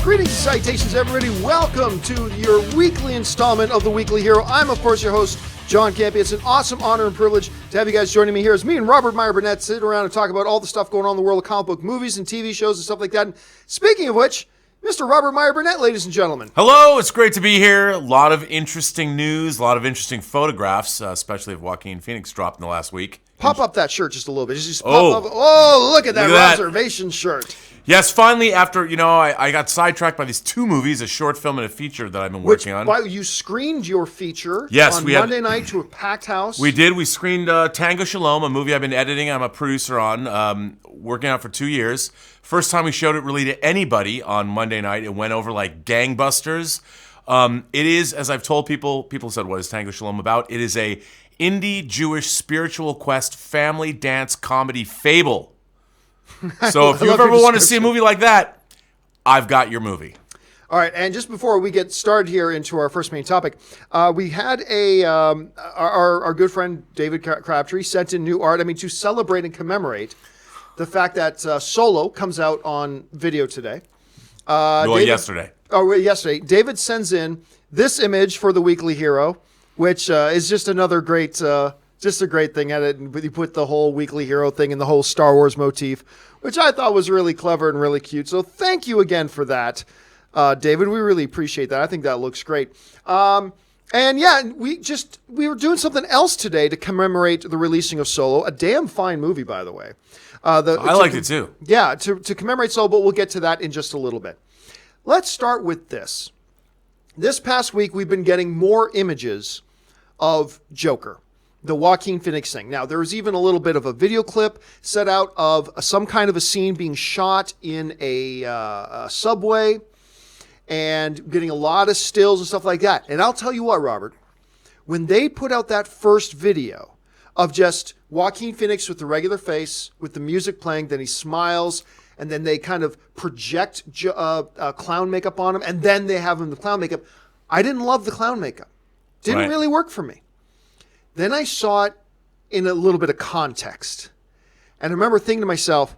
Greetings and salutations, everybody. Welcome to your weekly installment of The Weekly Hero. I'm, of course, your host, John Campea. It's an awesome honor and privilege to have you guys joining me here as me and Robert Meyer Burnett sit around and talk about all the stuff going on in the world of comic book movies and TV shows and stuff like that. And speaking of which, Mr. Robert Meyer Burnett, ladies and gentlemen. Hello, it's great to be here. A lot of interesting news, a lot of interesting photographs, especially of Joaquin Phoenix dropped in the last week. Pop up that shirt just a little bit. Just pop up. Oh, look at that observation shirt. Yes, finally, after, I got sidetracked by these two movies, a short film and a feature that I've been working on. You screened your feature on Monday night to a packed house. We did. We screened Tango Shalom, a movie I've been editing. I'm a producer on, working on it for 2 years. First time we showed it really to anybody on Monday night. It went over like gangbusters. It is, as I've told people said, what is Tango Shalom about? It is a indie Jewish spiritual quest family dance comedy fable. So if you've ever wanted to see a movie like that, I've got your movie. All right, and just before we get started here into our first main topic, we had our good friend David Crabtree sent in new art. To celebrate and commemorate the fact that Solo comes out on video today. Yesterday. Yesterday. David sends in this image for the Weekly Hero, which is just another great, just a great thing at it. And he put the whole Weekly Hero thing and the whole Star Wars motif, which I thought was really clever and really cute. So thank you again for that, David. We really appreciate that. I think that looks great. And yeah, we were doing something else today to commemorate the releasing of Solo, a damn fine movie, by the way. I liked it too. Yeah, to commemorate Solo, but we'll get to that in just a little bit. Let's start with this. This past week, we've been getting more images of Joker, the Joaquin Phoenix thing. Now, there's even a little bit of a video clip set out of some kind of a scene being shot in a subway and getting a lot of stills and stuff like that. And I'll tell you what, Robert, when they put out that first video of just Joaquin Phoenix with the regular face, with the music playing, then he smiles, and then they kind of project clown makeup on him, and then they have him the clown makeup. I didn't love the clown makeup. Didn't really work for me. Then I saw it in a little bit of context. And I remember thinking to myself,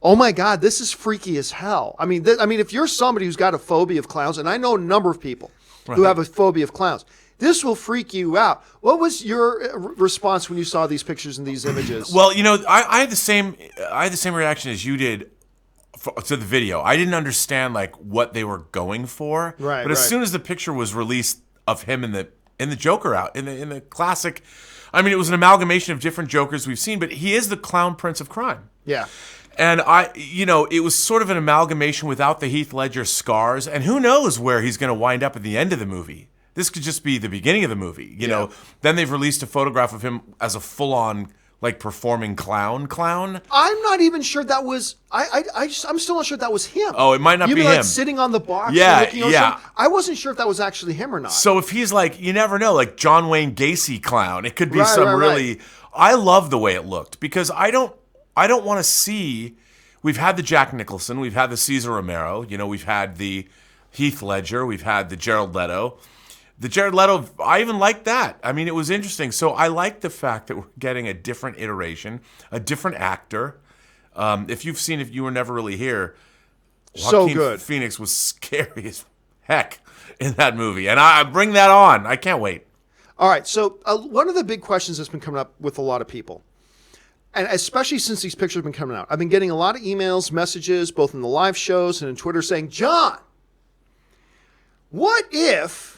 oh my God, this is freaky as hell. If you're somebody who's got a phobia of clowns, and I know a number of people who have a phobia of clowns, this will freak you out. What was your response when you saw these pictures and these images? Well, I had the same reaction as you did to the video. I didn't understand what they were going for. Right. But as soon as the picture was released of him in the Joker out in the classic, it was an amalgamation of different Jokers we've seen, but he is the clown prince of crime. Yeah. And it was sort of an amalgamation without the Heath Ledger scars, and who knows where he's going to wind up at the end of the movie. This could just be the beginning of the movie. Then they've released a photograph of him as a full-on performing clown. I'm not even sure that was. I'm still not sure that was him. Oh, it might not be him. Sitting on the box. Yeah. I wasn't sure if that was actually him or not. So if he's you never know, John Wayne Gacy clown, it could be really. I love the way it looked because I don't want to see. We've had the Jack Nicholson, we've had the Cesar Romero, we've had the Heath Ledger, we've had the Jared Leto. The Jared Leto, I even liked that. It was interesting. So I like the fact that we're getting a different iteration, a different actor. If you were never really here, Joaquin Phoenix was scary as heck in that movie. And I bring that on. I can't wait. All right. So one of the big questions that's been coming up with a lot of people, and especially since these pictures have been coming out, I've been getting a lot of emails, messages, both in the live shows and in Twitter saying, John, what if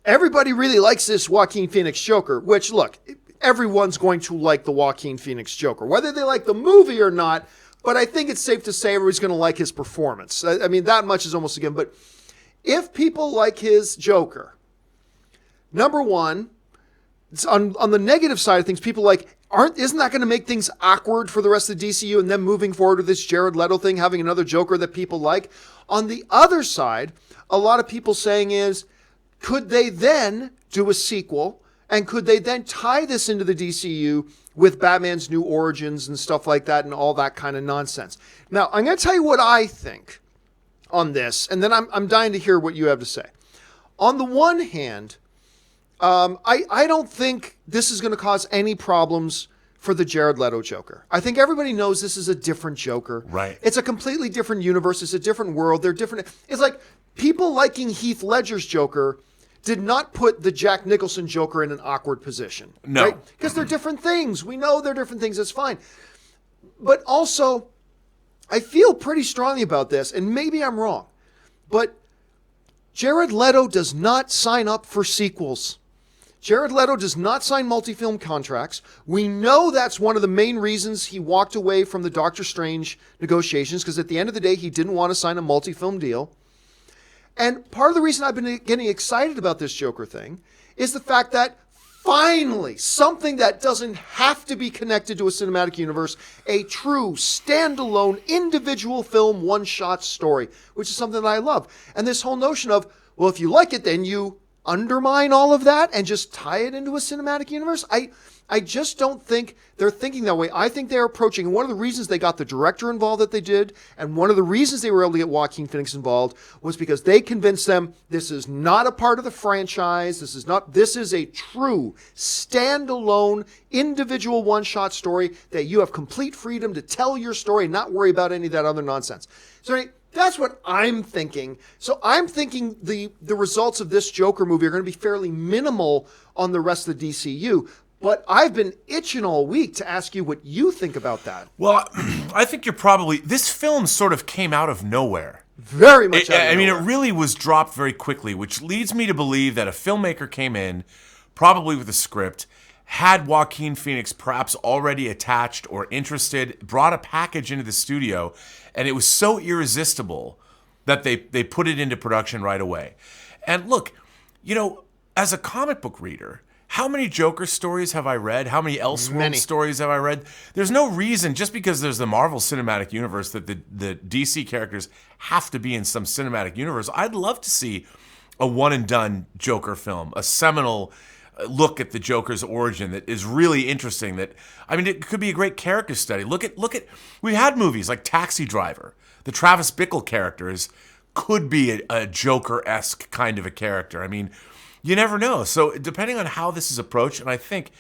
everybody really likes this Joaquin Phoenix Joker, which, look, everyone's going to like the Joaquin Phoenix Joker, whether they like the movie or not, but I think it's safe to say everybody's going to like his performance. That much is almost a given. But if people like his Joker, number one, it's on the negative side of things, people isn't that going to make things awkward for the rest of the DCU and then moving forward with this Jared Leto thing, having another Joker that people like? On the other side, a lot of people saying is, could they then do a sequel, and could they then tie this into the DCU with Batman's new origins and stuff like that and all that kind of nonsense? Now, I'm going to tell you what I think on this, and then I'm dying to hear what you have to say. On the one hand, I don't think this is going to cause any problems for the Jared Leto Joker. I think everybody knows this is a different Joker. Right. It's a completely different universe. It's a different world. They're different. It's like people liking Heath Ledger's Joker did not put the Jack Nicholson Joker in an awkward position. No. Right? Because they're different things. We know they're different things. That's fine. But also, I feel pretty strongly about this, and maybe I'm wrong, but Jared Leto does not sign up for sequels. Jared Leto does not sign multi-film contracts. We know that's one of the main reasons he walked away from the Doctor Strange negotiations, because at the end of the day, he didn't want to sign a multi-film deal. And part of the reason I've been getting excited about this Joker thing is the fact that finally, something that doesn't have to be connected to a cinematic universe, a true, standalone, individual film, one-shot story, which is something that I love. And this whole notion of, well, if you like it, then you undermine all of that and just tie it into a cinematic universe. I just don't think they're thinking that way. I think they're approaching, and one of the reasons they got the director involved that they did, and one of the reasons they were able to get Joaquin Phoenix involved, was because they convinced them this is not a part of the franchise. This is a true, standalone, individual one-shot story that you have complete freedom to tell your story and not worry about any of that other nonsense. So that's what I'm thinking. So I'm thinking the results of this Joker movie are going to be fairly minimal on the rest of the DCU. But I've been itching all week to ask you what you think about that. Well, I think this film sort of came out of nowhere. Very much out of nowhere. I mean, it really was dropped very quickly, which leads me to believe that a filmmaker came in, probably with a script, had Joaquin Phoenix perhaps already attached or interested, brought a package into the studio, and it was so irresistible that they put it into production right away. And look, as a comic book reader, how many Joker stories have I read? How many Elseworlds stories have I read? There's no reason, just because there's the Marvel Cinematic Universe, that the DC characters have to be in some cinematic universe. I'd love to see a one-and-done Joker film, a seminal look at the Joker's origin that is really interesting. It could be a great character study. Look at we had movies like Taxi Driver. The Travis Bickle character could be a Joker-esque kind of a character. I mean, you never know. So depending on how this is approached, and I think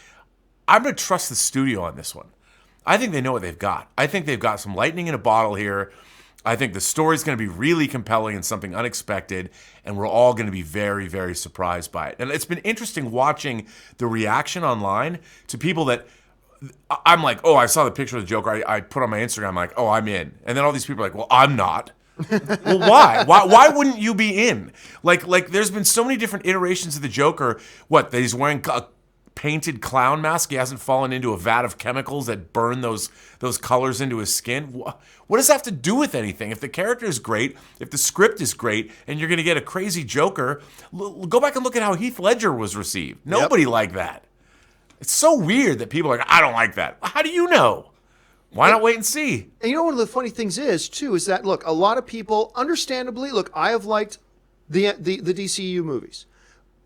I'm going to trust the studio on this one. I think they know what they've got. I think they've got some lightning in a bottle here. I think the story's going to be really compelling and something unexpected, and we're all going to be very, very surprised by it. And it's been interesting watching the reaction online to people that I'm like, oh, I saw the picture of the Joker. I put on my Instagram, I'm like, oh, I'm in. And then all these people are like, well, I'm not. Well, why? Why wouldn't you be in? Like, there's been so many different iterations of the Joker. What, that he's wearing a painted clown mask? He hasn't fallen into a vat of chemicals that burn those colors into his skin? What does that have to do with anything? If the character is great, if the script is great, and you're going to get a crazy Joker, go back and look at how Heath Ledger was received. Nobody liked that. It's so weird that people are like, I don't like that. How do you know? Why not wait and see? And one of the funny things is that, look, a lot of people, understandably, I have liked the DCU movies,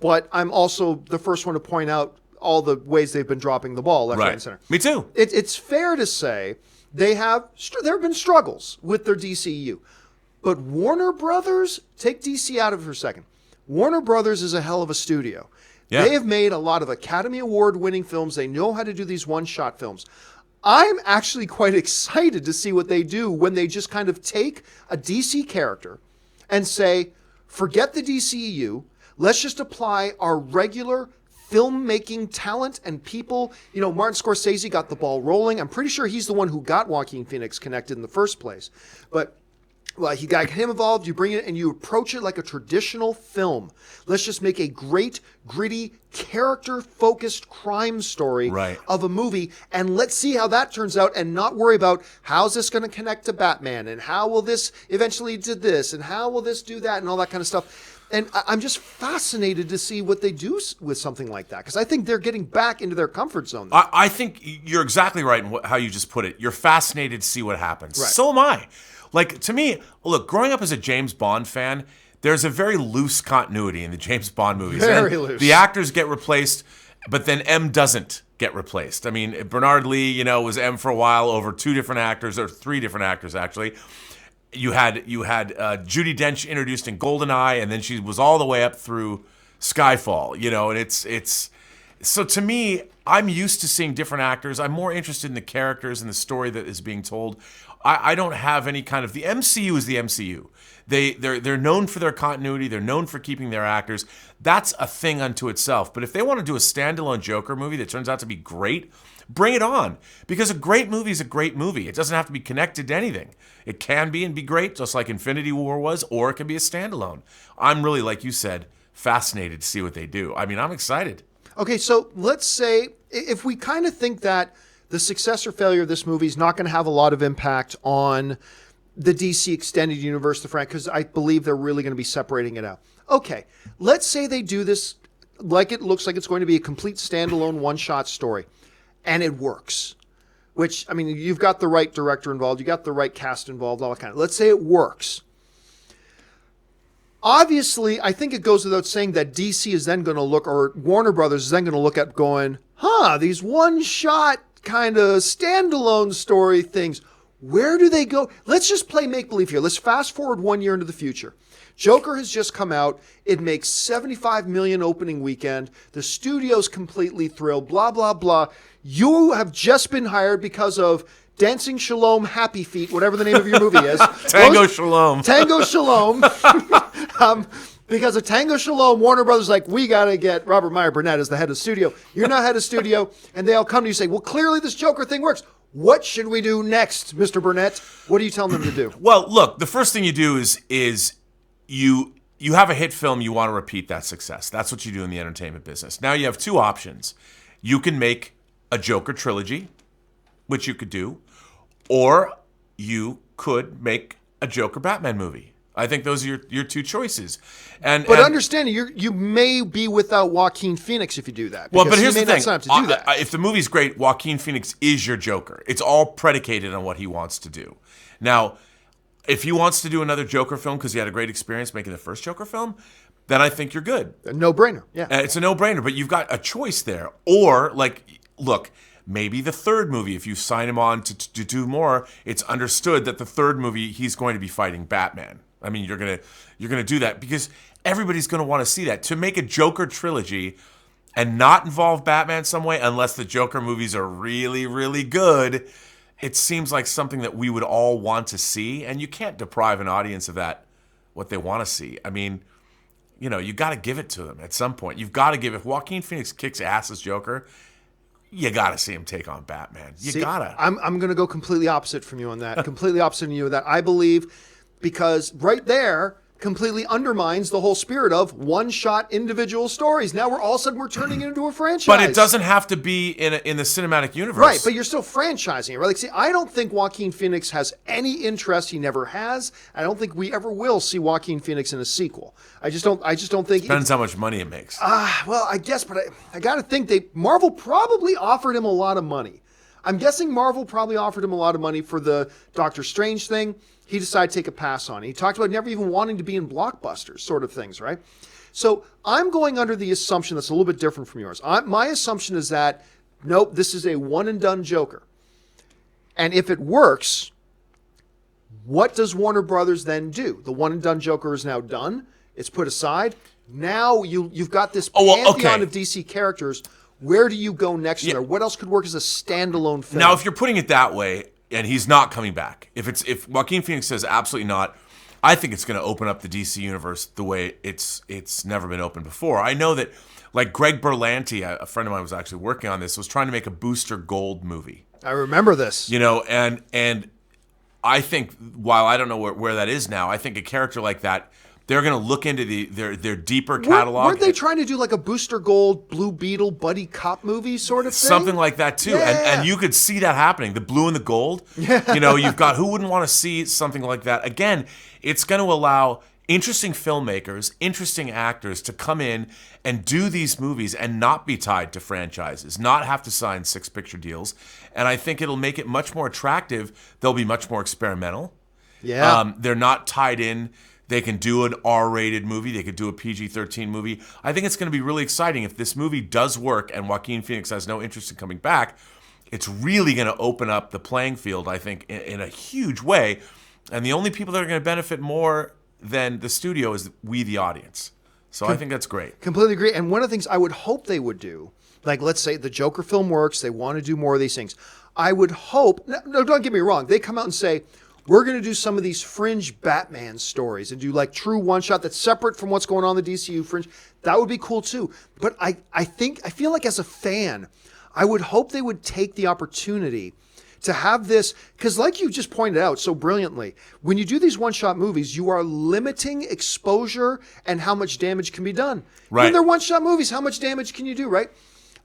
but I'm also the first one to point out all the ways they've been dropping the ball left, right, and center. Me too. It's fair to say there have been struggles with their DCU, but Warner Brothers, take DC out of it for a second. Warner Brothers is a hell of a studio. Yeah. They have made a lot of Academy Award-winning films. They know how to do these one-shot films. I'm actually quite excited to see what they do when they just kind of take a DC character and say, forget the DCEU, let's just apply our regular filmmaking talent and people. Martin Scorsese got the ball rolling. I'm pretty sure he's the one who got Joaquin Phoenix connected in the first place. But he got him involved, you bring it and you approach it like a traditional film. Let's just make a great, gritty, character-focused crime story of a movie, and let's see how that turns out and not worry about how's this going to connect to Batman, and how will this eventually do this, and how will this do that, and all that kind of stuff. And I'm just fascinated to see what they do with something like that, because I think they're getting back into their comfort zone. I think you're exactly right in how you just put it. You're fascinated to see what happens. Right. So am I. Like, to me, look, growing up as a James Bond fan, there's a very loose continuity in the James Bond movies. Very loose. The actors get replaced, but then M doesn't get replaced. I mean, Bernard Lee, was M for a while over two different actors, or three different actors, actually. You had Judi Dench introduced in GoldenEye, and then she was all the way up through Skyfall, and it's so to me, I'm used to seeing different actors. I'm more interested in the characters and the story that is being told. I don't have any kind of, the MCU is the MCU. They're known for their continuity. They're known for keeping their actors. That's a thing unto itself. But if they want to do a standalone Joker movie that turns out to be great, bring it on. Because a great movie is a great movie. It doesn't have to be connected to anything. It can be and be great, just like Infinity War was, or it can be a standalone. I'm really, like you said, fascinated to see what they do. I mean, I'm excited. Okay, so let's say if we kind of think that the success or failure of this movie is not going to have a lot of impact on the DC Extended Universe, the franchise, because I believe they're really going to be separating it out. Okay, let's say they do this like it looks like it's going to be a complete standalone one-shot story, and it works. Which, I mean, you've got the right director involved, you got the right cast involved, all that kind of. Let's say it works. Obviously, I think it goes without saying that DC is then going to look, or Warner Brothers is then going to look at going, these one-shot kind of standalone story things, where do they go? Let's just play make-believe here. Let's fast forward 1 year into the future. Joker has just come out. It makes $75 million opening weekend. The studio's completely thrilled, blah, blah, blah. You have just been hired because of Dancing Shalom, Happy Feet, whatever the name of your movie is. Tango Shalom. Tango Shalom. Because of Tango Shalom, Warner Brothers like, we got to get Robert Meyer Burnett as the head of studio. You're not head of studio. And they all come to you and say, well, clearly this Joker thing works. What should we do next, Mr. Burnett? What are you telling them to do? Well, look, the first thing you do is you have a hit film, you want to repeat that success. That's what you do in the entertainment business. Now you have two options. You can make a Joker trilogy, which you could do, or you could make a Joker Batman movie. I think those are your two choices. But understand, you may be without Joaquin Phoenix if you do that. Well, but here's the the thing. Not have to do that. If the movie's great, Joaquin Phoenix is your Joker. It's all predicated on what he wants to do. Now, if he wants to do another Joker film because he had a great experience making the first Joker film, then I think you're good. A no-brainer, yeah. It's a no-brainer, but you've got a choice there. Or, look, maybe the third movie, if you sign him on to do more, it's understood that the third movie, he's going to be fighting Batman. I mean, you're gonna do that because everybody's gonna want to see that. To make a Joker trilogy and not involve Batman some way, unless the Joker movies are really, really good, it seems like something that we would all want to see, and you can't deprive an audience of that, what they want to see. I mean, you got to give it to them at some point. You've got to give it. If Joaquin Phoenix kicks ass as Joker, you got to see him take on Batman. You got to. I'm going to go completely opposite from you on that. Completely opposite from you on that. I believe because right there completely undermines the whole spirit of one-shot individual stories. Now all of a sudden we're turning it into a franchise. But it doesn't have to be in the cinematic universe. Right, but you're still franchising it, right? Like, see, I don't think Joaquin Phoenix has any interest. He never has. I don't think we ever will see Joaquin Phoenix in a sequel. I just don't think. Depends how much money it makes. Well, I guess, but I got to think Marvel probably offered him a lot of money. I'm guessing Marvel probably offered him a lot of money for the Doctor Strange thing. He decided to take a pass on it. He talked about never even wanting to be in blockbusters, sort of things, right? So I'm going under the assumption that's a little bit different from yours. My assumption is that, nope, this is a one-and-done Joker. And if it works, what does Warner Brothers then do? The one-and-done Joker is now done. It's put aside. Now you've got this pantheon of DC characters. Where do you go next there? What else could work as a standalone film? Now, if you're putting it that way, and he's not coming back, if Joaquin Phoenix says absolutely not, I think it's going to open up the DC universe the way it's never been opened before. I know that, like Greg Berlanti, a friend of mine was actually working on this, was trying to make a Booster Gold movie. I remember this. And I think, while I don't know where that is now, I think a character like that, they're going to look into their deeper catalog. Weren't they trying to do like a Booster Gold, Blue Beetle, buddy cop movie sort of thing? Something like that too. Yeah. And you could see that happening. The blue and the gold. You've got, who wouldn't want to see something like that? Again, it's going to allow interesting filmmakers, interesting actors to come in and do these movies and not be tied to franchises, not have to sign 6-picture deals. And I think it'll make it much more attractive. They'll be much more experimental. Yeah. They're not tied in. They can do an R-rated movie. They could do a PG-13 movie. I think it's going to be really exciting. If this movie does work and Joaquin Phoenix has no interest in coming back, it's really going to open up the playing field, I think, in a huge way. And the only people that are going to benefit more than the studio is we, the audience. So I think that's great. Completely agree. And one of the things I would hope they would do, like let's say the Joker film works, they want to do more of these things. I would hope, no, don't get me wrong, they come out and say, we're going to do some of these fringe Batman stories and do like true one-shot that's separate from what's going on in the DCU fringe. That would be cool too. But I feel like as a fan, I would hope they would take the opportunity to have this, because like you just pointed out so brilliantly, when you do these one-shot movies, you are limiting exposure and how much damage can be done. Right. When they're one-shot movies, how much damage can you do, right?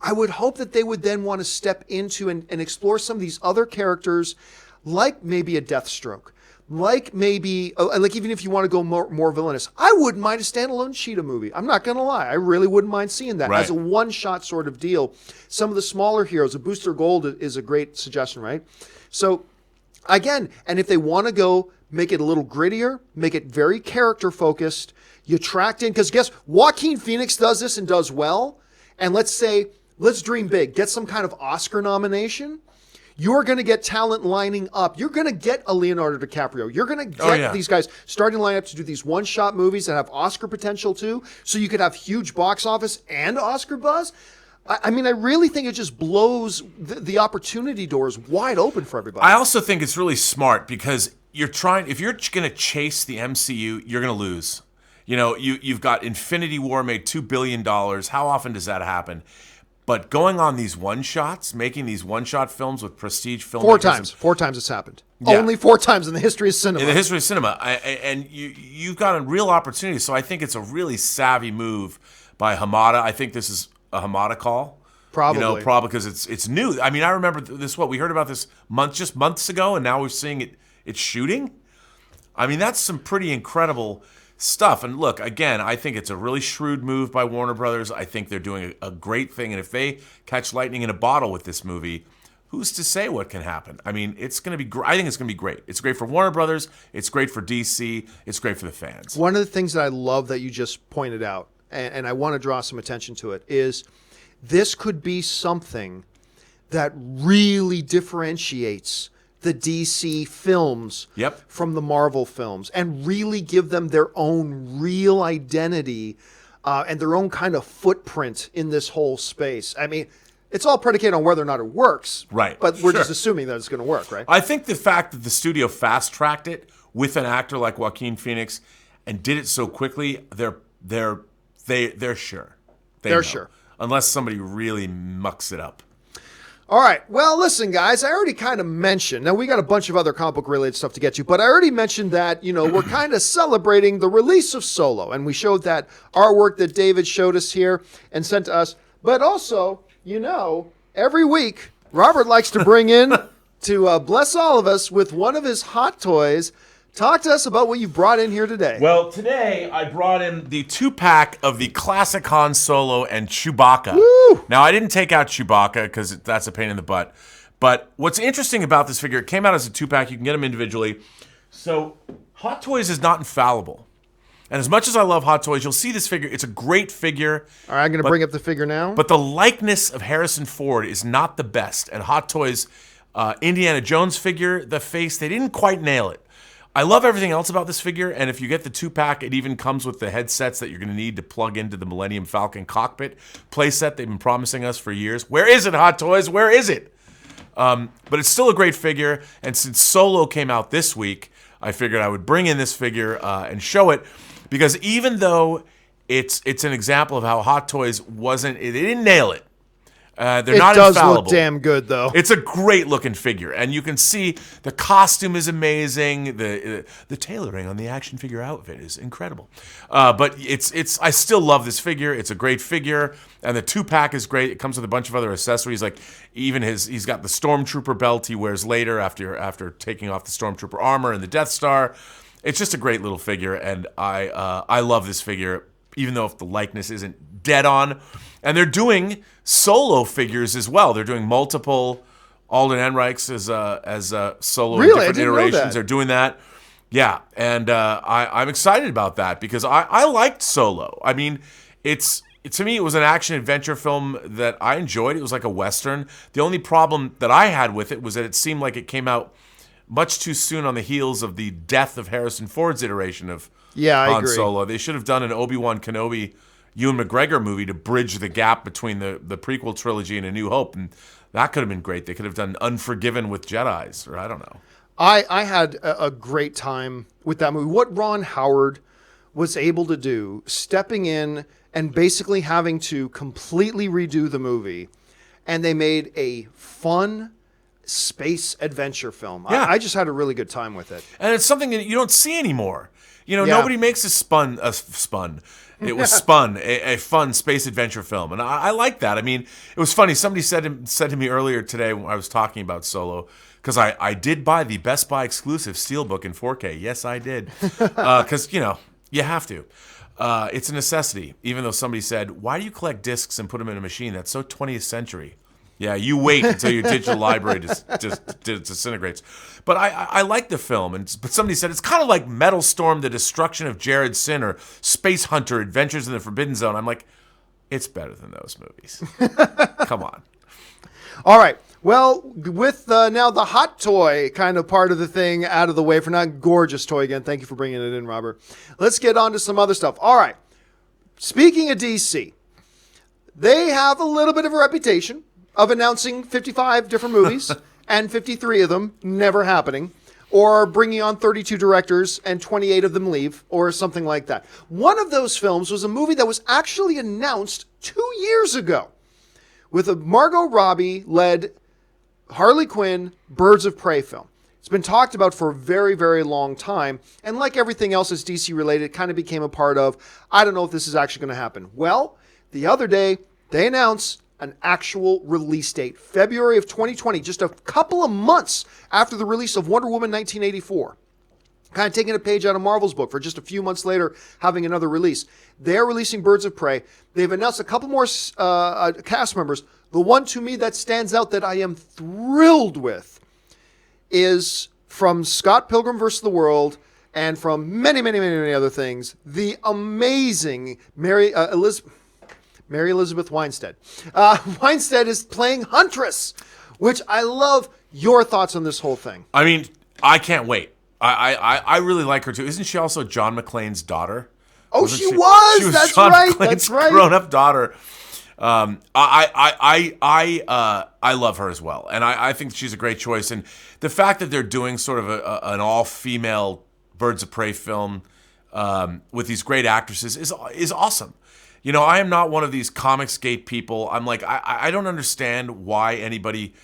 I would hope that they would then want to step into and explore some of these other characters, like maybe a Deathstroke, like maybe, like even if you want to go more villainous, I wouldn't mind a standalone Cheetah movie. I'm not going to lie. I really wouldn't mind seeing that as a one-shot sort of deal. Some of the smaller heroes, a Booster Gold is a great suggestion, right? So again, and if they want to go make it a little grittier, make it very character-focused, you tracked in, because guess, Joaquin Phoenix does this and does well, and let's dream big, get some kind of Oscar nomination. You're going to get talent lining up. You're going to get a Leonardo DiCaprio. You're going to get these guys starting to line up to do these one-shot movies that have Oscar potential too, so you could have huge box office and Oscar buzz. I mean, I really think it just blows the opportunity doors wide open for everybody. I also think it's really smart because if you're going to chase the MCU, you're going to lose. You know, you've got Infinity War made $2 billion. How often does that happen? But going on these one-shots, making these one-shot films with prestige filmmakers. Four times it's happened. Yeah. Only 4 times in the history of cinema. In the history of cinema. And you've got a real opportunity. So I think it's a really savvy move by Hamada. I think this is a Hamada call. Probably. Probably because it's new. I mean, I remember we heard about this just months ago, and now we're seeing it's shooting. I mean, that's some pretty incredible stuff. And look, again, I think it's a really shrewd move by Warner Brothers. I think they're doing a great thing. And if they catch lightning in a bottle with this movie, who's to say what can happen? I mean, it's going to be I think it's going to be great. It's great for Warner Brothers. It's great for DC. It's great for the fans. One of the things that I love that you just pointed out, and I want to draw some attention to it, is this could be something that really differentiates the DC films from the Marvel films and really give them their own real identity and their own kind of footprint in this whole space. I mean, it's all predicated on whether or not it works. Right. But we're just assuming that it's going to work, right? I think the fact that the studio fast-tracked it with an actor like Joaquin Phoenix and did it so quickly, they're sure. They're sure. Unless somebody really mucks it up. All right. Well, listen, guys, I already kind of mentioned, now we got a bunch of other comic book related stuff to get to, but I already mentioned that, we're kind of celebrating the release of Solo, and we showed that artwork that David showed us here and sent to us. But also, every week, Robert likes to bring in to bless all of us with one of his hot toys. Talk to us about what you brought in here today. Well, today I brought in the 2-pack of the classic Han Solo and Chewbacca. Woo! Now, I didn't take out Chewbacca because that's a pain in the butt. But what's interesting about this figure, it came out as a 2-pack. You can get them individually. So Hot Toys is not infallible. And as much as I love Hot Toys, you'll see this figure. It's a great figure. All right, I'm going to bring up the figure now. But the likeness of Harrison Ford is not the best. And Hot Toys, Indiana Jones figure, the face, they didn't quite nail it. I love everything else about this figure, and if you get the 2-pack, it even comes with the headsets that you're going to need to plug into the Millennium Falcon cockpit playset they've been promising us for years. Where is it, Hot Toys? Where is it? But it's still a great figure, and since Solo came out this week, I figured I would bring in this figure and show it, because even though it's an example of how Hot Toys they didn't nail it. They're not infallible. It does look damn good, though. It's a great looking figure, and you can see the costume is amazing. The tailoring on the action figure outfit is incredible. But I still love this figure. It's a great figure, and the 2-pack is great. It comes with a bunch of other accessories, like even he's got the Stormtrooper belt he wears later after taking off the Stormtrooper armor and the Death Star. It's just a great little figure, and I love this figure, even though if the likeness isn't dead on. And they're doing Solo figures as well. They're doing multiple Alden Ehrenreichs as Solo in different iterations. They're doing that. Yeah, and I'm excited about that because I liked Solo. I mean, to me, it was an action-adventure film that I enjoyed. It was like a Western. The only problem that I had with it was that it seemed like it came out much too soon on the heels of the death of Harrison Ford's iteration of I Han agree. Solo. They should have done an Obi-Wan Kenobi, Ewan McGregor movie to bridge the gap between the prequel trilogy and A New Hope, and that could have been great. They could have done Unforgiven with Jedis, or I don't know. I had a great time with that movie. What Ron Howard was able to do, stepping in and basically having to completely redo the movie, and they made a fun space adventure film. Yeah. I just had a really good time with it. And it's something that you don't see anymore. Yeah. Nobody makes It was Spun, a fun space adventure film, and I like that. I mean, it was funny. Somebody said to me earlier today when I was talking about Solo, because I did buy the Best Buy exclusive Steelbook in 4K. Yes, I did, because you have to. It's a necessity. Even though somebody said, "Why do you collect discs and put them in a machine? That's so 20th century." Yeah, you wait until your digital library just disintegrates. But I like the film, but somebody said it's kind of like Metal Storm: The Destruction of Jared Sin or Space Hunter: Adventures in the Forbidden Zone. I'm like, it's better than those movies. Come on. All right. Well, with now the hot toy kind of part of the thing out of the way for now, gorgeous toy again. Thank you for bringing it in, Robert. Let's get on to some other stuff. All right. Speaking of DC, they have a little bit of a reputation of announcing 55 different movies and 53 of them never happening, or bringing on 32 directors and 28 of them leave, or something like that. One of those films was a movie that was actually announced 2 years ago with a Margot Robbie-led Harley Quinn Birds of Prey film. It's been talked about for a very, very long time, and like everything else that's DC related, it kind of became a part of, I don't know if this is actually going to happen. Well, the other day, they announced an actual release date, February of 2020, just a couple of months after the release of Wonder Woman 1984. Kind of taking a page out of Marvel's book for just a few months later having another release. They're releasing Birds of Prey. They've announced a couple more cast members. The one to me that stands out that I am thrilled with is from Scott Pilgrim vs. the World and from many, many, many, many other things, the amazing Mary Elizabeth Winstead. Winstead is playing Huntress, which I love. Your thoughts on this whole thing? I mean, I can't wait. I really like her too. Isn't she also John McClane's daughter? Oh, she was. She was That's John right. McClane's That's right. grown-up daughter. I love her as well, and I think she's a great choice. And the fact that they're doing sort of an all-female Birds of Prey film with these great actresses is awesome. I am not one of these Comicsgate people. I'm like, I don't understand why anybody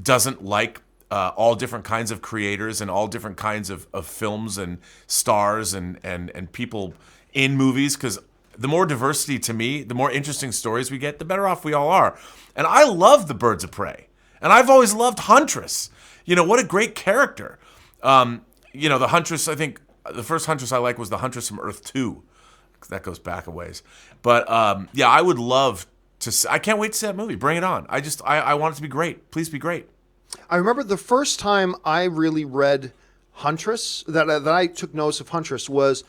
doesn't like all different kinds of creators and all different kinds of films and stars and people in movies, because the more diversity to me, the more interesting stories we get, the better off we all are. And I love the Birds of Prey. And I've always loved Huntress. What a great character. The Huntress, I think the first Huntress I liked was the Huntress from Earth 2. That goes back a ways. But I would love to I can't wait to see that movie. Bring it on. I want it to be great. Please be great. I remember the first time I really read Huntress, that I took notice of Huntress, was,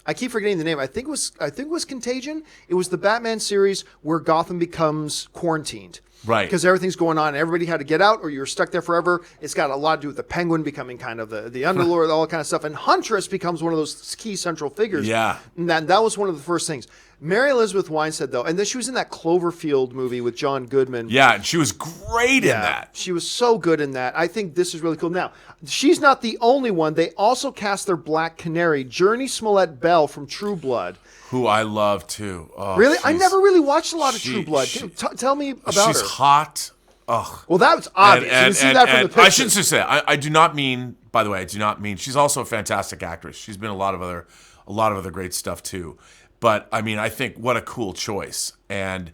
I keep forgetting the name. I think it was Contagion. It was the Batman series where Gotham becomes quarantined. Right. Because everything's going on. Everybody had to get out or you're stuck there forever. It's got a lot to do with the Penguin becoming kind of the underlord, all that kind of stuff. And Huntress becomes one of those key central figures. Yeah. And that was one of the first things. Mary Elizabeth Winstead, though, and then she was in that Cloverfield movie with John Goodman. Yeah, and she was great in that. She was so good in that. I think this is really cool. Now, she's not the only one. They also cast their Black Canary, Journey Smollett Bell from True Blood. Who I love, too. Oh, really? I never really watched a lot of True Blood. Tell me about her. She's hot. Ugh. Well, that's obvious. You see that from the picture. I shouldn't just say that. I do not mean, by the way, she's also a fantastic actress. She's been in a lot of other great stuff, too. But, I mean, I think what a cool choice. And,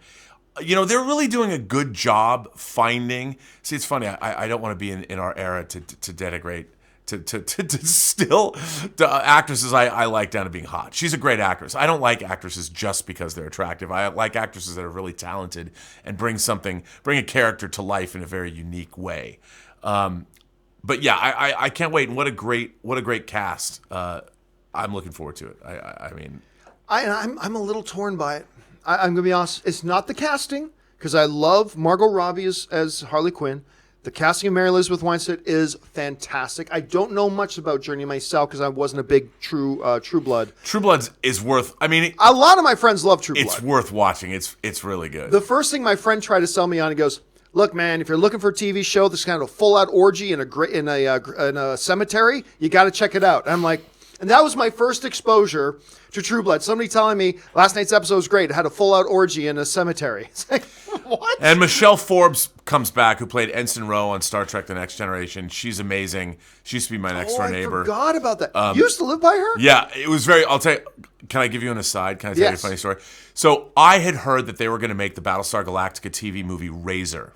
they're really doing a good job finding. See, it's funny. I don't want to be in our era to denigrate, to still the actresses I like down to being hot. She's a great actress. I don't like actresses just because they're attractive. I like actresses that are really talented and bring a character to life in a very unique way. But yeah, I can't wait. And what a great cast. I'm looking forward to it. I mean, I'm a little torn by it. I'm going to be honest. It's not the casting, because I love Margot Robbie as Harley Quinn. The casting of Mary Elizabeth Winstead is fantastic. I don't know much about Journey myself because I wasn't a big True Blood. True Blood is worth. I mean, a lot of my friends love True Blood. It's worth watching. It's really good. The first thing my friend tried to sell me on, he goes, "Look, man, if you're looking for a TV show that's kind of a full-out orgy in a cemetery, you got to check it out." And I'm like, and that was my first exposure to True Blood. Somebody telling me last night's episode was great. It had a full-out orgy in a cemetery. It's like, what? And Michelle Forbes comes back, who played Ensign Ro on Star Trek: The Next Generation. She's amazing. She used to be my next door neighbor. I forgot about that. You used to live by her? Yeah, it was very. I'll tell you. Can I give you an aside? Can I tell you a funny story? So I had heard that they were going to make the Battlestar Galactica TV movie Razor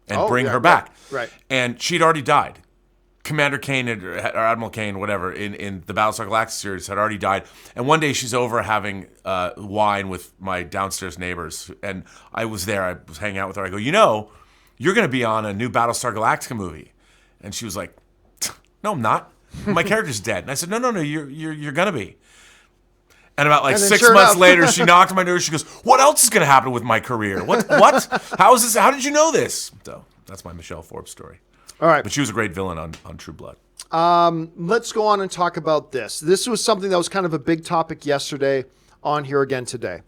and bring her back. Right. And she'd already died. Commander Kane or Admiral Kane, whatever, in the Battlestar Galactica series had already died. And one day she's over having wine with my downstairs neighbors. And I was there. I was hanging out with her. I go, you're going to be on a new Battlestar Galactica movie. And she was like, no, I'm not. My character's dead. And I said, no, you're going to be. And about like 6 months later, she knocked on my door. She goes, what else is going to happen with my career? What? How is this? How did you know this? So that's my Michelle Forbes story. All right. But she was a great villain on True Blood. Let's go on and talk about this. This was something that was kind of a big topic yesterday, on here again today.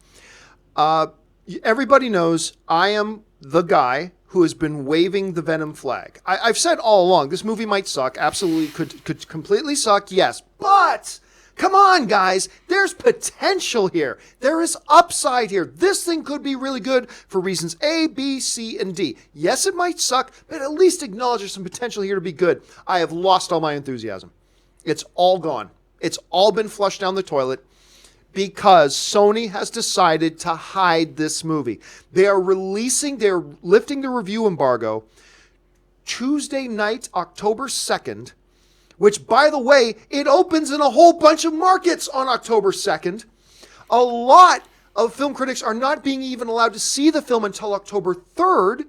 Everybody knows I am the guy who has been waving the Venom flag. I've said all along, this movie might suck. Absolutely could completely suck, yes. But come on, guys. There's potential here. There is upside here. This thing could be really good for reasons A, B, C, and D. Yes, it might suck, but at least acknowledge there's some potential here to be good. I have lost all my enthusiasm. It's all gone. It's all been flushed down the toilet because Sony has decided to hide this movie. They're lifting the review embargo Tuesday night, October 2nd, which, by the way, it opens in a whole bunch of markets on October 2nd. A lot of film critics are not being even allowed to see the film until October 3rd,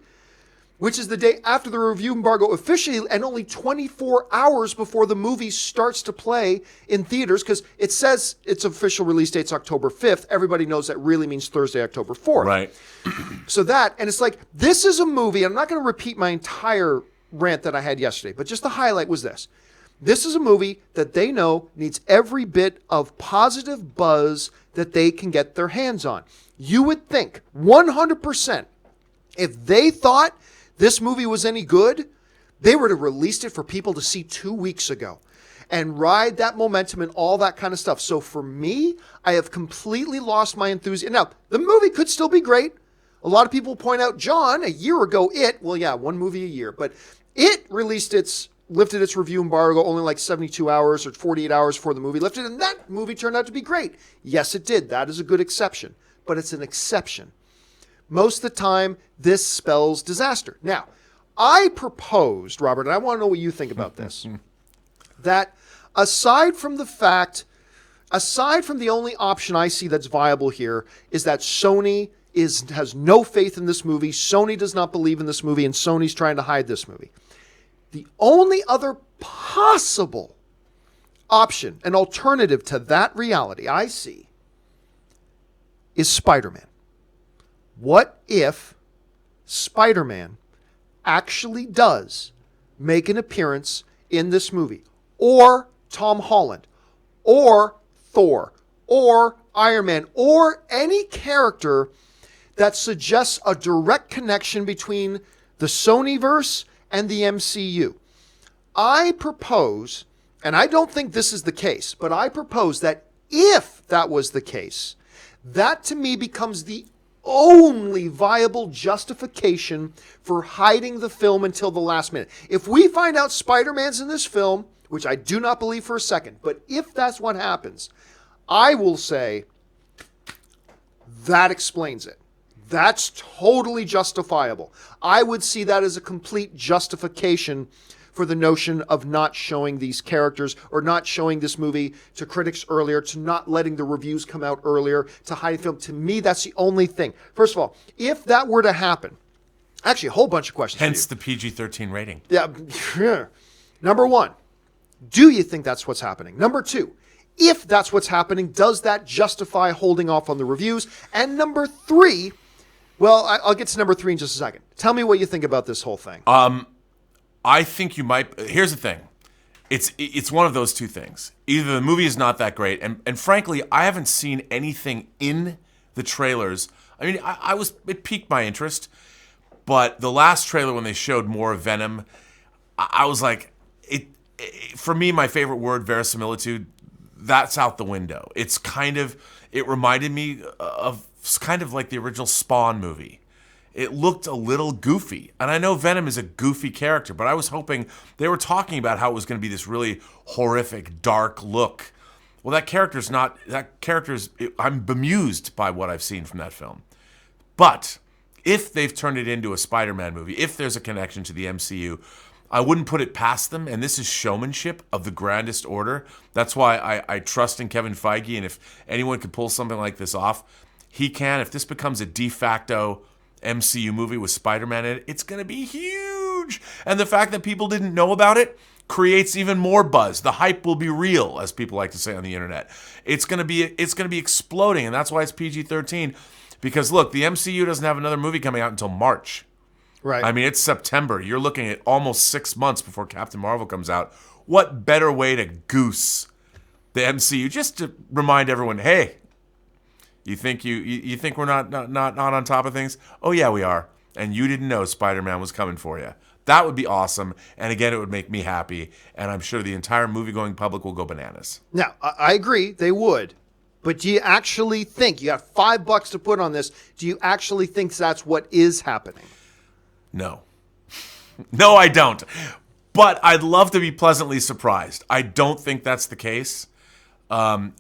which is the day after the review embargo officially, and only 24 hours before the movie starts to play in theaters, because it says its official release date's October 5th. Everybody knows that really means Thursday, October 4th. Right. So that, and it's like, this is a movie, I'm not going to repeat my entire rant that I had yesterday, but just the highlight was this. This is a movie that they know needs every bit of positive buzz that they can get their hands on. You would think 100% if they thought this movie was any good, they would have released it for people to see 2 weeks ago and ride that momentum and all that kind of stuff. So for me, I have completely lost my enthusiasm. Now, the movie could still be great. A lot of people point out, John, a year ago, one movie a year, but it lifted its review embargo only like 72 hours or 48 hours before the movie lifted, and that movie turned out to be great. Yes, it did. That is a good exception, but it's an exception. Most of the time, this spells disaster. Now, I proposed, Robert, and I want to know what you think about this, that aside from the only option I see that's viable here is that Sony has no faith in this movie, Sony does not believe in this movie, and Sony's trying to hide this movie. The only other possible option, an alternative to that reality I see, is Spider-Man. What if Spider-Man actually does make an appearance in this movie? Or Tom Holland, or Thor, or Iron Man, or any character that suggests a direct connection between the Sonyverse and the MCU. I propose, and I don't think this is the case, but I propose that if that was the case, that to me becomes the only viable justification for hiding the film until the last minute. If we find out Spider-Man's in this film, which I do not believe for a second, but if that's what happens, I will say that explains it. That's totally justifiable. I would see that as a complete justification for the notion of not showing these characters or not showing this movie to critics earlier, to not letting the reviews come out earlier, to hiding film. To me, that's the only thing. First of all, if that were to happen, actually a whole bunch of questions. Hence the PG-13 rating. Yeah. Number one, do you think that's what's happening? Number two, if that's what's happening, does that justify holding off on the reviews? And number three, well, I'll get to number three in just a second. Tell me what you think about this whole thing. I think you might. Here's the thing. It's one of those two things. Either the movie is not that great, and frankly, I haven't seen anything in the trailers. I mean, it piqued my interest, but the last trailer when they showed more of Venom, I was like, for me, my favorite word, verisimilitude, that's out the window. It reminded me of kind of like the original Spawn movie. It looked a little goofy. And I know Venom is a goofy character, but I was hoping they were talking about how it was going to be this really horrific, dark look. Well, I'm bemused by what I've seen from that film. But if they've turned it into a Spider-Man movie, if there's a connection to the MCU, I wouldn't put it past them. And this is showmanship of the grandest order. That's why I trust in Kevin Feige. And if anyone could pull something like this off, he can. If this becomes a de facto MCU movie with Spider-Man in it, it's going to be huge. And the fact that people didn't know about it creates even more buzz. The hype will be real, as people like to say on the internet. It's going to be exploding, and that's why it's PG-13. Because look, the MCU doesn't have another movie coming out until March. Right. I mean, it's September. You're looking at almost 6 months before Captain Marvel comes out. What better way to goose the MCU? Just to remind everyone, hey, you think we're not on top of things? Oh yeah, we are. And you didn't know Spider-Man was coming for you. That would be awesome. And again, it would make me happy. And I'm sure the entire movie-going public will go bananas. Now, I agree, they would. But do you actually think, you got $5 to put on this, do you actually think that's what is happening? No. No, I don't. But I'd love to be pleasantly surprised. I don't think that's the case. Because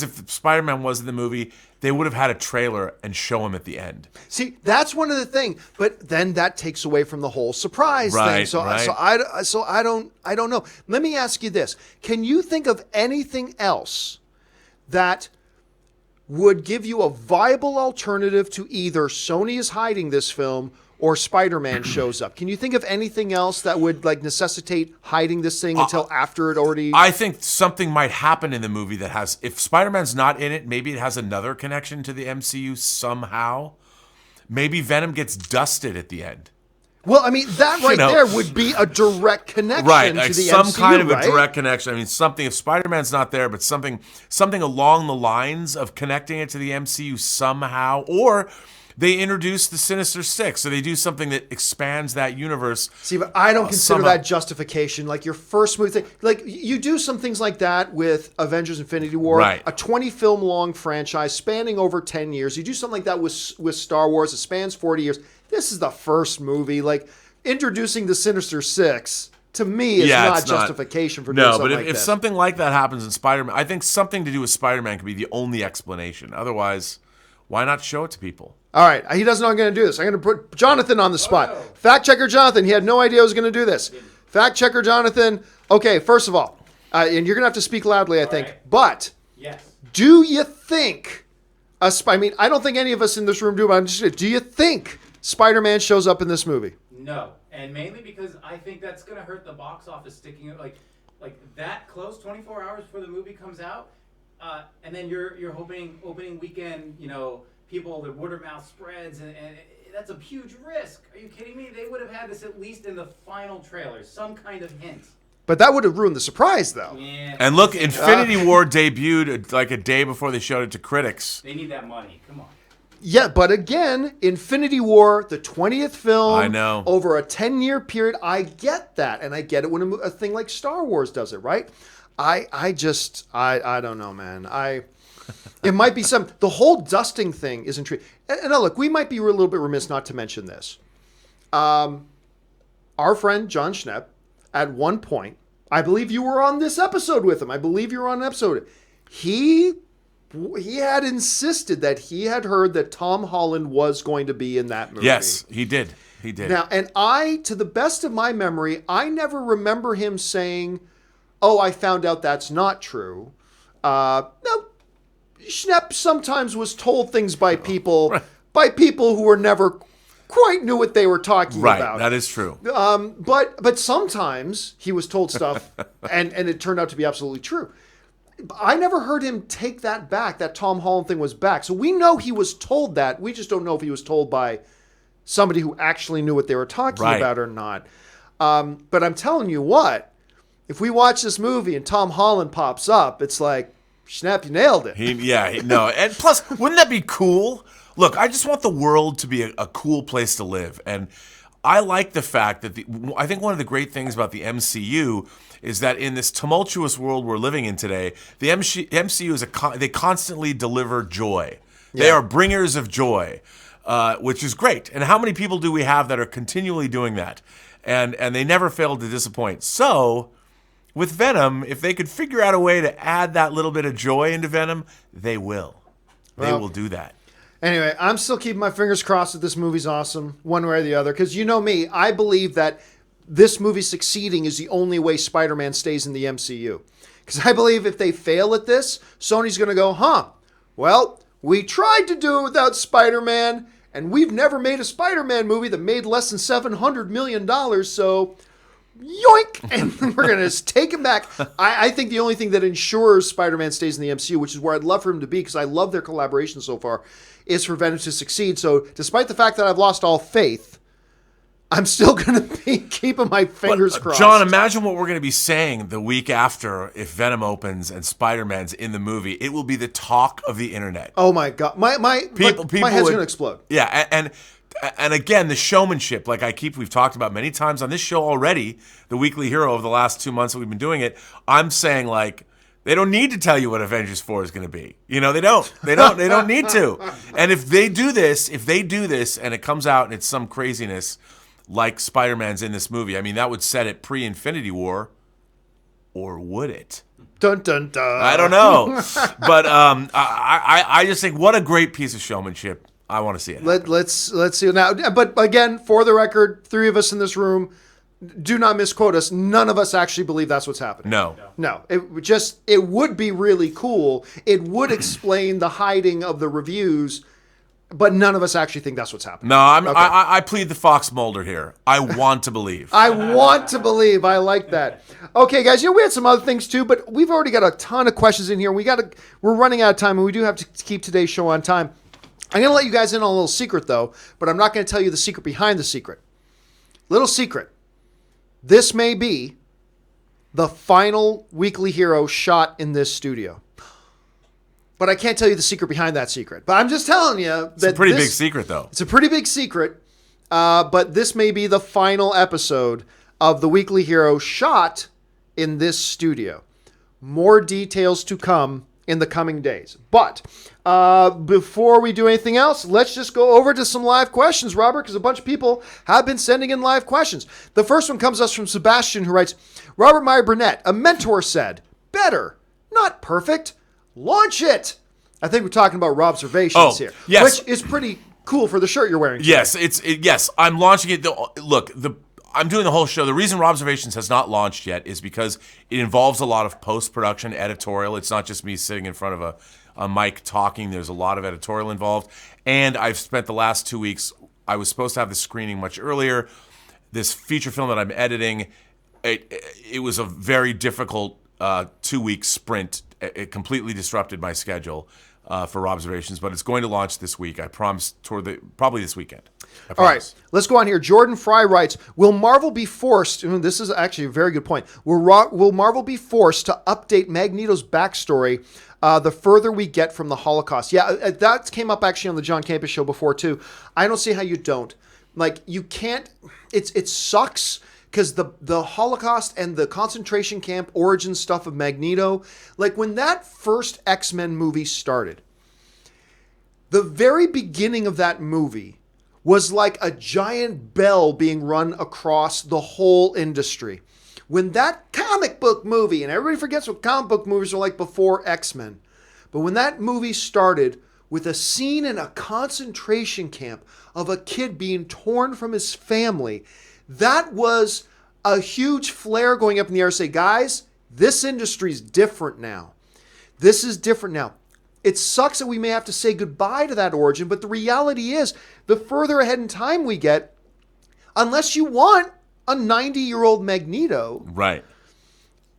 if Spider-Man was in the movie, they would have had a trailer and show him at the end. See, that's one of the things, but then that takes away from the whole surprise thing. So I don't know. Let me ask you this: can you think of anything else that would give you a viable alternative to either Sony is hiding this film or Spider-Man shows up? Can you think of anything else that would necessitate hiding this thing until after it already... I think something might happen in the movie that has... If Spider-Man's not in it, maybe it has another connection to the MCU somehow. Maybe Venom gets dusted at the end. Well, I mean, that there would be a direct connection to the some MCU, kind of right? a direct connection. I mean, something, if Spider-Man's not there, but something along the lines of connecting it to the MCU somehow, or... they introduce the Sinister Six, so they do something that expands that universe. See, but I don't consider that justification. Like your first movie thing, like you do some things like that with Avengers: Infinity War, right. A 20-film long franchise spanning over 10 years. You do something like that with Star Wars. It spans 40 years. This is the first movie. Like introducing the Sinister Six to me is not justification for doing something like that. No, but if something like that happens in Spider-Man, I think something to do with Spider-Man could be the only explanation. Otherwise, why not show it to people? All right, he doesn't know I'm going to do this. I'm going to put Jonathan on the spot. Oh, no. Fact checker Jonathan, he had no idea I was going to do this. Fact checker Jonathan, okay, first of all, and you're going to have to speak loudly, I think, right. But yes. Do you think, I don't think any of us in this room do, but do you think Spider-Man shows up in this movie? No, and mainly because I think that's going to hurt the box office sticking like that close, 24 hours before the movie comes out, and then you're hoping opening weekend, people, their word of mouth spreads, and that's a huge risk. Are you kidding me? They would have had this at least in the final trailer, some kind of hint. But that would have ruined the surprise, though. Yeah. And look, Infinity War debuted like a day before they showed it to critics. They need that money. Come on. Yeah, but again, Infinity War, the 20th film, I know, over a 10-year period. I get that, and I get it when a thing like Star Wars does it, right? I don't know, man. It might be the whole dusting thing is intriguing. And look, we might be a little bit remiss not to mention this. Our friend John Schnepp, at one point, I believe you were on this episode with him. I believe you were on an episode. He had insisted that he had heard that Tom Holland was going to be in that movie. Yes, he did. He did. Now, and to the best of my memory, I never remember him saying, "Oh, I found out that's not true." No. Schnepp sometimes was told things by people who were never quite knew what they were talking about. Right, that is true. But sometimes he was told stuff, and it turned out to be absolutely true. I never heard him take that back, that Tom Holland thing was back. So we know he was told that. We just don't know if he was told by somebody who actually knew what they were talking Right. about or not. But I'm telling you what, if we watch this movie and Tom Holland pops up, it's like, snap, you nailed it. No. And plus, wouldn't that be cool? Look, I just want the world to be a cool place to live. And I like the fact that I think one of the great things about the MCU is that in this tumultuous world we're living in today, the MCU they constantly deliver joy. They are bringers of joy, which is great. And how many people do we have that are continually doing that? And they never fail to disappoint. So with Venom, if they could figure out a way to add that little bit of joy into Venom, they will. They will do that. Anyway, I'm still keeping my fingers crossed that this movie's awesome, one way or the other. Because you know me, I believe that this movie succeeding is the only way Spider-Man stays in the MCU. Because I believe if they fail at this, Sony's going to go, well, we tried to do it without Spider-Man, and we've never made a Spider-Man movie that made less than $700 million, so yoink! And we're going to just take him back. I think the only thing that ensures Spider-Man stays in the MCU, which is where I'd love for him to be, because I love their collaboration so far, is for Venom to succeed. So despite the fact that I've lost all faith, I'm still going to be keeping my fingers crossed. John, imagine what we're going to be saying the week after if Venom opens and Spider-Man's in the movie. It will be the talk of the internet. Oh my God. My head's going to explode. Yeah, and again, the showmanship, we've talked about many times on this show already, the Weekly Hero of the last 2 months that we've been doing it, I'm saying they don't need to tell you what Avengers 4 is going to be. They don't need to. And if they do this and it comes out and it's some craziness like Spider-Man's in this movie, I mean, that would set it pre-Infinity War, or would it? Dun, dun, dun. I don't know. But I just think what a great piece of showmanship. I want to see it. Let's see now. But again, for the record, 3 of us in this room, do not misquote us. None of us actually believe that's what's happening. No. It would be really cool. It would explain the hiding of the reviews, but none of us actually think that's what's happening. No, I plead the Fox Mulder here. I want to believe. I want to believe. I like that. Okay, guys. We had some other things too, but we've already got a ton of questions in here. We're running out of time, and we do have to keep today's show on time. I'm going to let you guys in on a little secret, though, but I'm not going to tell you the secret behind the secret. Little secret. This may be the final Weekly Hero shot in this studio. But I can't tell you the secret behind that secret. But I'm just telling you that it's a pretty big secret, though. It's a pretty big secret, but this may be the final episode of the Weekly Hero shot in this studio. More details to come in the coming days. But before we do anything else, let's just go over to some live questions, Robert, because a bunch of people have been sending in live questions. The first one comes to us from Sebastian, who writes, Robert Meyer Burnett, a mentor said, better, not perfect, launch it. I think we're talking about Robservations here, yes. Which is pretty cool for the shirt you're wearing today. Yes, I'm launching it. I'm doing the whole show. The reason Robservations has not launched yet is because it involves a lot of post-production editorial. It's not just me sitting in front of a mic talking. There's a lot of editorial involved. And I've spent the last 2 weeks, I was supposed to have the screening much earlier. This feature film that I'm editing, it was a very difficult 2-week sprint. It completely disrupted my schedule for Robservations, but it's going to launch this week. I promise probably this weekend. All right, let's go on here. Jordan Fry writes, will Marvel be forced, this is actually a very good point, will Marvel be forced to update Magneto's backstory the further we get from the Holocaust? Yeah, that came up actually on the John Campea show before too. I don't see how you don't. You can't, it sucks because the Holocaust and the concentration camp origin stuff of Magneto, when that first X-Men movie started, the very beginning of that movie was like a giant bell being run across the whole industry. When that comic book movie, and everybody forgets what comic book movies were like before X-Men, but when that movie started with a scene in a concentration camp of a kid being torn from his family, that was a huge flare going up in the air to say, guys, this industry's different now. This is different now. It sucks that we may have to say goodbye to that origin, but the reality is, the further ahead in time we get, unless you want a 90-year-old Magneto, right,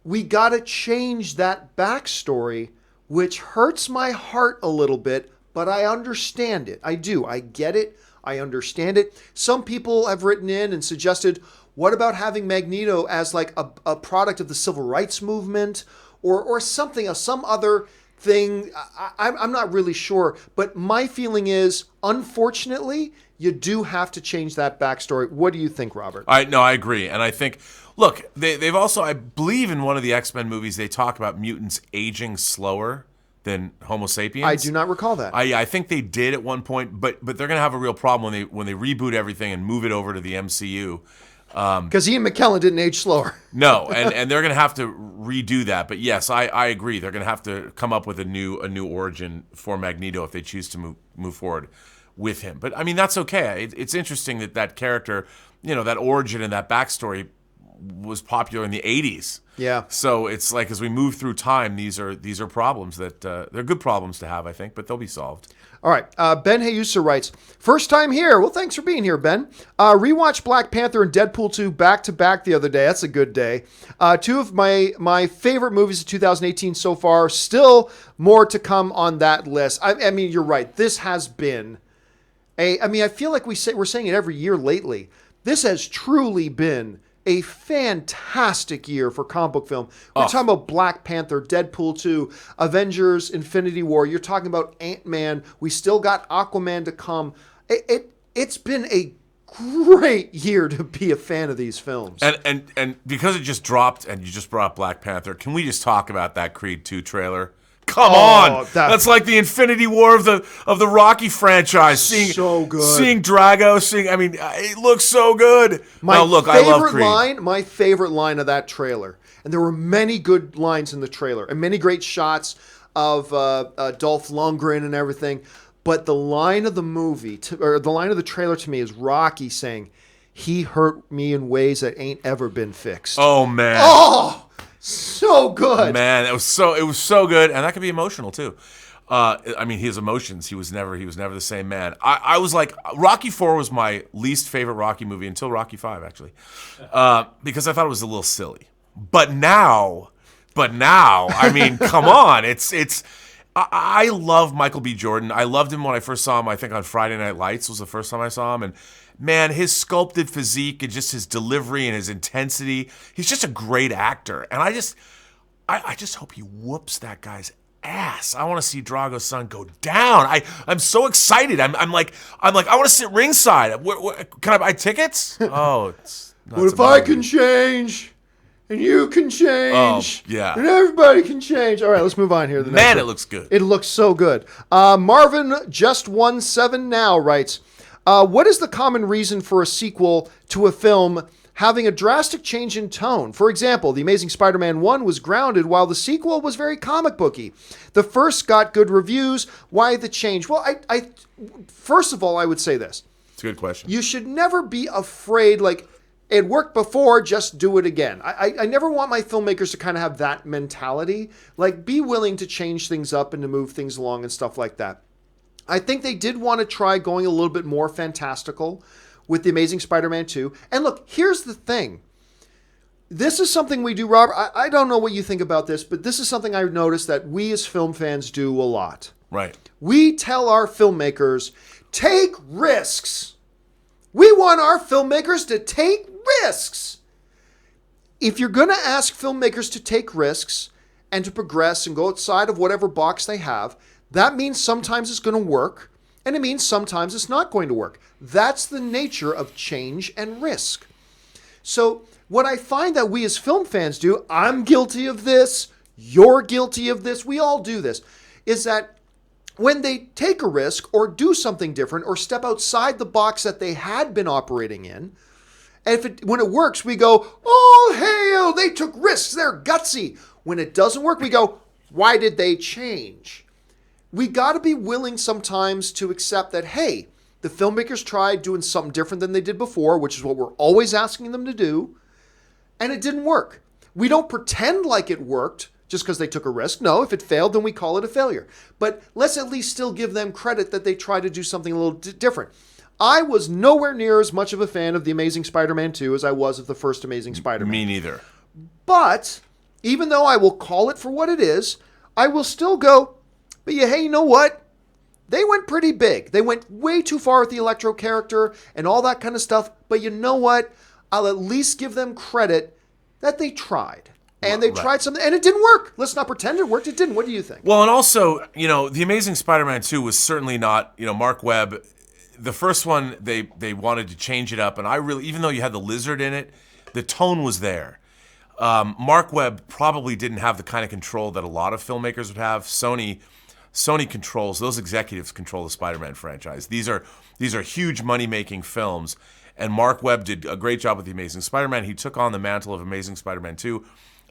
we got to change that backstory, which hurts my heart a little bit, but I understand it. I do. I get it. I understand it. Some people have written in and suggested, what about having Magneto as like a product of the civil rights movement or something, some other thing? I'm not really sure. But my feeling is, unfortunately, you do have to change that backstory. What do you think, Robert? I agree. And I think, look, they've also, I believe in one of the X-Men movies, they talk about mutants aging slower than Homo sapiens. I do not recall that. I think they did at one point, but they're going to have a real problem when they reboot everything and move it over to the MCU. Because Ian McKellen didn't age slower. No, and they're going to have to redo that. But yes, I agree. They're going to have to come up with a new origin for Magneto if they choose to move forward with him. But I mean, that's okay. It's interesting that character, that origin and that backstory was popular in the 80s. Yeah. So it's like, as we move through time, these are problems that they're good problems to have, I think, but they'll be solved. All right. Ben Hayusa writes, first time here. Well, thanks for being here, Ben. Rewatched Black Panther and Deadpool 2 back-to-back the other day. That's a good day. Two of my favorite movies of 2018 so far. Still more to come on that list. I mean, you're right. This has been I feel like we're saying it every year lately. This has truly been a fantastic year for comic book film. We're talking about Black Panther, Deadpool 2, Avengers, Infinity War. You're talking about Ant-Man. We still got Aquaman to come. It's been a great year to be a fan of these films. And because it just dropped and you just brought up Black Panther, can we just talk about that Creed 2 trailer? Come on, that's like the Infinity War of the Rocky franchise. So good. Seeing Drago, it looks so good. I love Creed. My favorite line of that trailer, and there were many good lines in the trailer, and many great shots of Dolph Lundgren and everything. But the line of the movie, or the line of the trailer to me, is Rocky saying, "He hurt me in ways that ain't ever been fixed." Oh man. Oh. So good, man! It was so good, and that could be emotional too. His emotions. He was never the same man. I was like, Rocky 4 was my least favorite Rocky movie until Rocky 5, actually, because I thought it was a little silly. But now, I mean, come on! I love Michael B. Jordan. I loved him when I first saw him. I think on Friday Night Lights was the first time I saw him, and man, his sculpted physique and just his delivery and his intensity. He's just a great actor. And I just hope he whoops that guy's ass. I want to see Drago's son go down. I'm so excited. I'm like, I want to sit ringside. Can I buy tickets? Oh, it's not what if I can change? And you can change. Oh, yeah. And everybody can change. All right, let's move on here. Man, it looks good. It looks so good. Marvin Just 17 Now writes, what is the common reason for a sequel to a film having a drastic change in tone? For example, The Amazing Spider-Man 1 was grounded while the sequel was very comic booky. The first got good reviews. Why the change? Well, I first of all, I would say this. It's a good question. You should never be afraid, like, it worked before, just do it again. I never want my filmmakers to kind of have that mentality. Like, be willing to change things up and to move things along and stuff like that. I think they did want to try going a little bit more fantastical with The Amazing Spider-Man 2. And look, here's the thing. This is something we do, Robert. I don't know what you think about this, but this is something I've noticed that we as film fans do a lot. Right. We tell our filmmakers, take risks. We want our filmmakers to take risks. If you're going to ask filmmakers to take risks and to progress and go outside of whatever box they have, that means sometimes it's going to work, and it means sometimes it's not going to work. That's the nature of change and risk. So what I find that we as film fans do, I'm guilty of this, you're guilty of this, we all do this, is that when they take a risk or do something different or step outside the box that they had been operating in, and when it works, we go, oh, hail, they took risks, they're gutsy. When it doesn't work, we go, why did they change? We got to be willing sometimes to accept that, hey, the filmmakers tried doing something different than they did before, which is what we're always asking them to do, and it didn't work. We don't pretend like it worked just because they took a risk. No, if it failed, then we call it a failure. But let's at least still give them credit that they tried to do something a little different. I was nowhere near as much of a fan of The Amazing Spider-Man 2 as I was of the first Amazing Spider-Man. Me neither. But even though I will call it for what it is, I will still go, but yeah, hey, you know what? they went pretty big. They went way too far with the Electro character and all that kind of stuff. But you know what? I'll at least give them credit that they tried. And they tried something, and it didn't work. Let's not pretend it worked. It didn't. What do you think? Well, and also, The Amazing Spider-Man 2 was certainly not, Mark Webb. The first one, they wanted to change it up, and I really, even though you had the lizard in it, the tone was there. Mark Webb probably didn't have the kind of control that a lot of filmmakers would have. Sony controls, those executives control the Spider-Man franchise. These are huge money-making films, and Mark Webb did a great job with The Amazing Spider-Man. He took on the mantle of Amazing Spider-Man 2.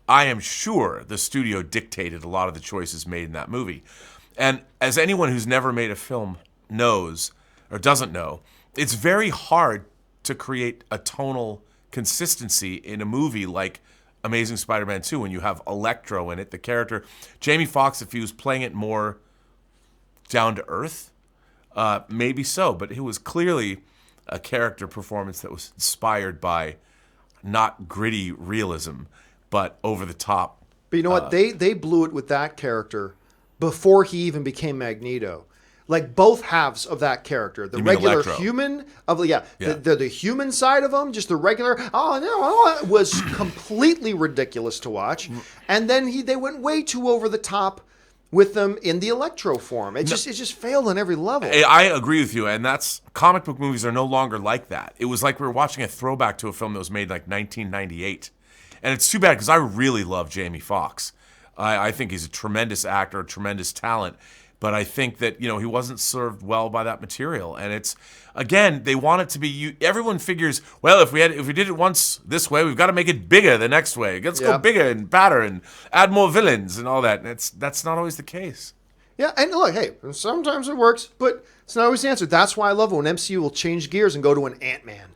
I am sure the studio dictated a lot of the choices made in that movie. And as anyone who's never made a film knows, or doesn't know, it's very hard to create a tonal consistency in a movie like Amazing Spider-Man 2 when you have Electro in it, the character. Jamie Foxx, if he was playing it more down to earth, maybe so, but it was clearly a character performance that was inspired by not gritty realism, but over the top. But you know what? They blew it with that character before he even became Magneto. Like both halves of that character, the regular Electro? Human the human side of him, just the regular. Was completely ridiculous to watch, and then they went way too over the top with them in the Electro form. It just failed on every level. I agree with you, and that's comic book movies are no longer like that. It was like we were watching a throwback to a film that was made like 1998. And it's too bad because I really love Jamie Foxx. I think he's a tremendous actor, a tremendous talent. But I think that, he wasn't served well by that material. And it's, again, they want it to be, everyone figures, well, if we did it once this way, we've got to make it bigger the next way. Let's go bigger and badder and add more villains and all that. And that's not always the case. Yeah, and look, hey, sometimes it works, but it's not always the answer. That's why I love when MCU will change gears and go to an Ant-Man.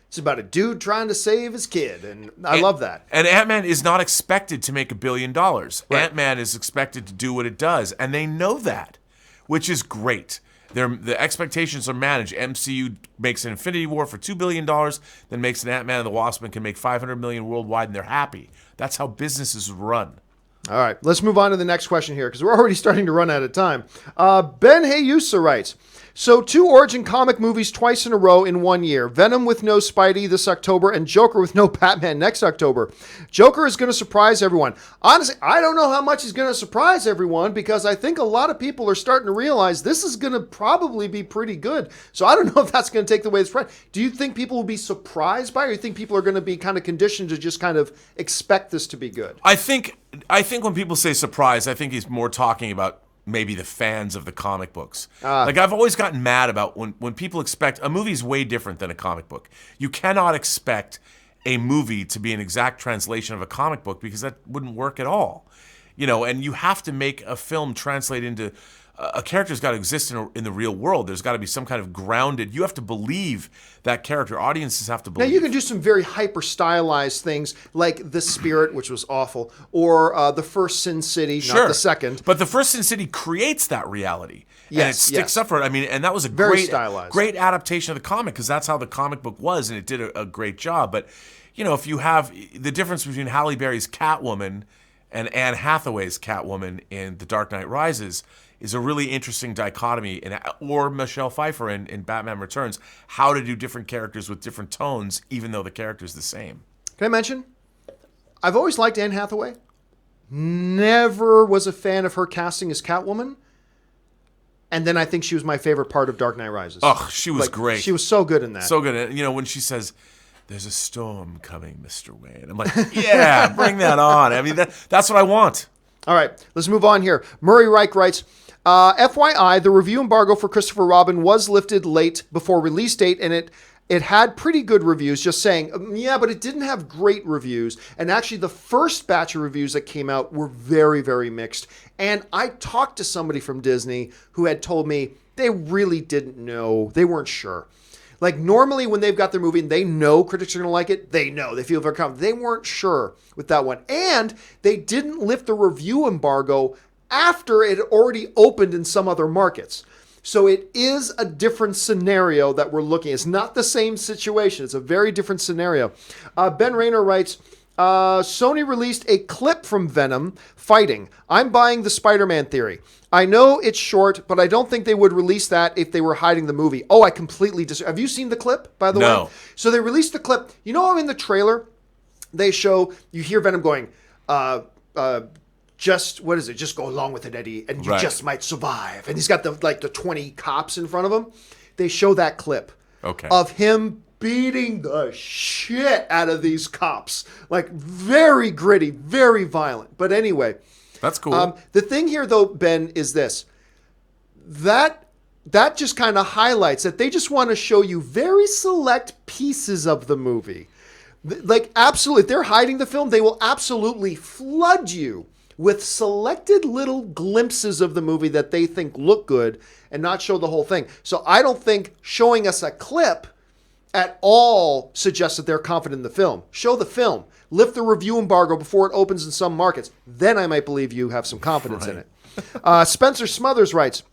It's about a dude trying to save his kid, and I love that. And Ant-Man is not expected to make $1 billion. Right. Ant-Man is expected to do what it does, and they know that, which is great. The expectations are managed. MCU makes an Infinity War for $2 billion, then makes an Ant-Man and the Wasp and can make $500 million worldwide, and they're happy. That's how businesses run. All right, let's move on to the next question here because we're already starting to run out of time. Ben Hayusa writes, so 2 Origin comic movies twice in a row in 1 year. Venom with no Spidey this October and Joker with no Batman next October. Joker is going to surprise everyone. Honestly, I don't know how much he's going to surprise everyone because I think a lot of people are starting to realize this is going to probably be pretty good. So I don't know if that's going to take the way it's spread. Do you think people will be surprised by it, or do you think people are going to be kind of conditioned to just kind of expect this to be good? I think when people say surprise, I think he's more talking about maybe the fans of the comic books. Like I've always gotten mad about when people expect a movie's way different than a comic book. You cannot expect a movie to be an exact translation of a comic book because that wouldn't work at all. And you have to make a film translate into a character's got to exist in the real world. There's got to be some kind of grounded. You have to believe that character. Audiences have to believe. Now you can do some very hyper stylized things like The Spirit, which was awful, or the first Sin City, not the second. But the first Sin City creates that reality. Yes, and it sticks up for it. I mean, and that was a very stylized, great adaptation of the comic because that's how the comic book was, and it did a great job. But if you have the difference between Halle Berry's Catwoman and Anne Hathaway's Catwoman in The Dark Knight Rises is a really interesting dichotomy, or Michelle Pfeiffer in Batman Returns, how to do different characters with different tones, even though the character's the same. Can I mention, I've always liked Anne Hathaway. Never was a fan of her casting as Catwoman. And then I think she was my favorite part of Dark Knight Rises. Oh, she was great. She was so good in that. So good. When she says, "There's a storm coming, Mr. Wayne," I'm like, yeah, bring that on. I mean, that's what I want. All right, let's move on here. Murray Reich writes, FYI, the review embargo for Christopher Robin was lifted late before release date, and it had pretty good reviews, just saying, but it didn't have great reviews. And actually, the first batch of reviews that came out were very, very mixed. And I talked to somebody from Disney who had told me they really didn't know. They weren't sure. Like, normally when they've got their movie and they know critics are going to like it, they know. They feel very confident. They weren't sure with that one. And they didn't lift the review embargo after it had already opened in some other markets. So it is a different scenario that we're looking at. It's not the same situation. It's a very different scenario. Ben Rayner writes, Sony released a clip from Venom fighting. I'm buying the Spider-Man theory. I know it's short, but I don't think they would release that if they were hiding the movie. Oh, I completely disagree. Have you seen the clip, by the way? No. So they released the clip. You know how in the trailer they show, you hear Venom going, just, what is it? Just go along with it, Eddie, and you just might survive. And he's got the 20 cops in front of him. They show that clip of him beating the shit out of these cops. Like, very gritty, very violent. But anyway. That's cool. The thing here, though, Ben, is this. That just kind of highlights that they just want to show you very select pieces of the movie. Like, absolutely, if they're hiding the film, they will absolutely flood you with selected little glimpses of the movie that they think look good and not show the whole thing. So I don't think showing us a clip at all suggests that they're confident in the film. Show the film. Lift the review embargo before it opens in some markets. Then I might believe you have some confidence in it. Spencer Smothers writes,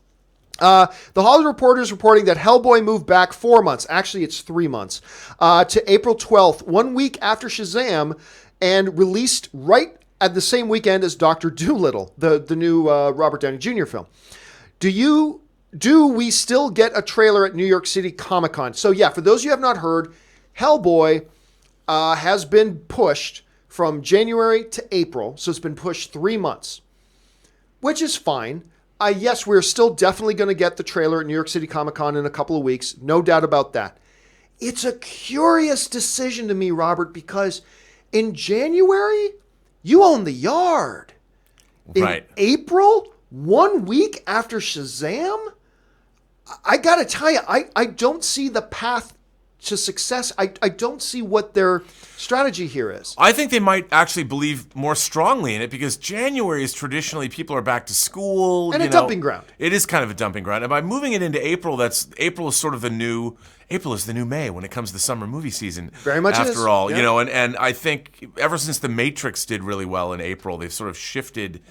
the Hollywood Reporter is reporting that Hellboy moved back 4 months. Actually, it's 3 months. To April 12th, 1 week after Shazam, and released right at the same weekend as Dr. Dolittle, the new Robert Downey Jr. film. Do we still get a trailer at New York City Comic Con? So yeah, for those of you who have not heard, Hellboy has been pushed from January to April. So it's been pushed 3 months, which is fine. Yes, we're still definitely going to get the trailer at New York City Comic Con in a couple of weeks. No doubt about that. It's a curious decision to me, Robert, because in January, you own the yard. In April, 1 week after Shazam, I got to tell you, I don't see the path to success. I don't see what their strategy here is. I think they might actually believe more strongly in it because January is traditionally people are back to school. And a dumping ground. It is kind of a dumping ground. And by moving it into April, April is sort of the new May when it comes to the summer movie season. Very much after all, yeah. And I think ever since The Matrix did really well in April, they've sort of shifted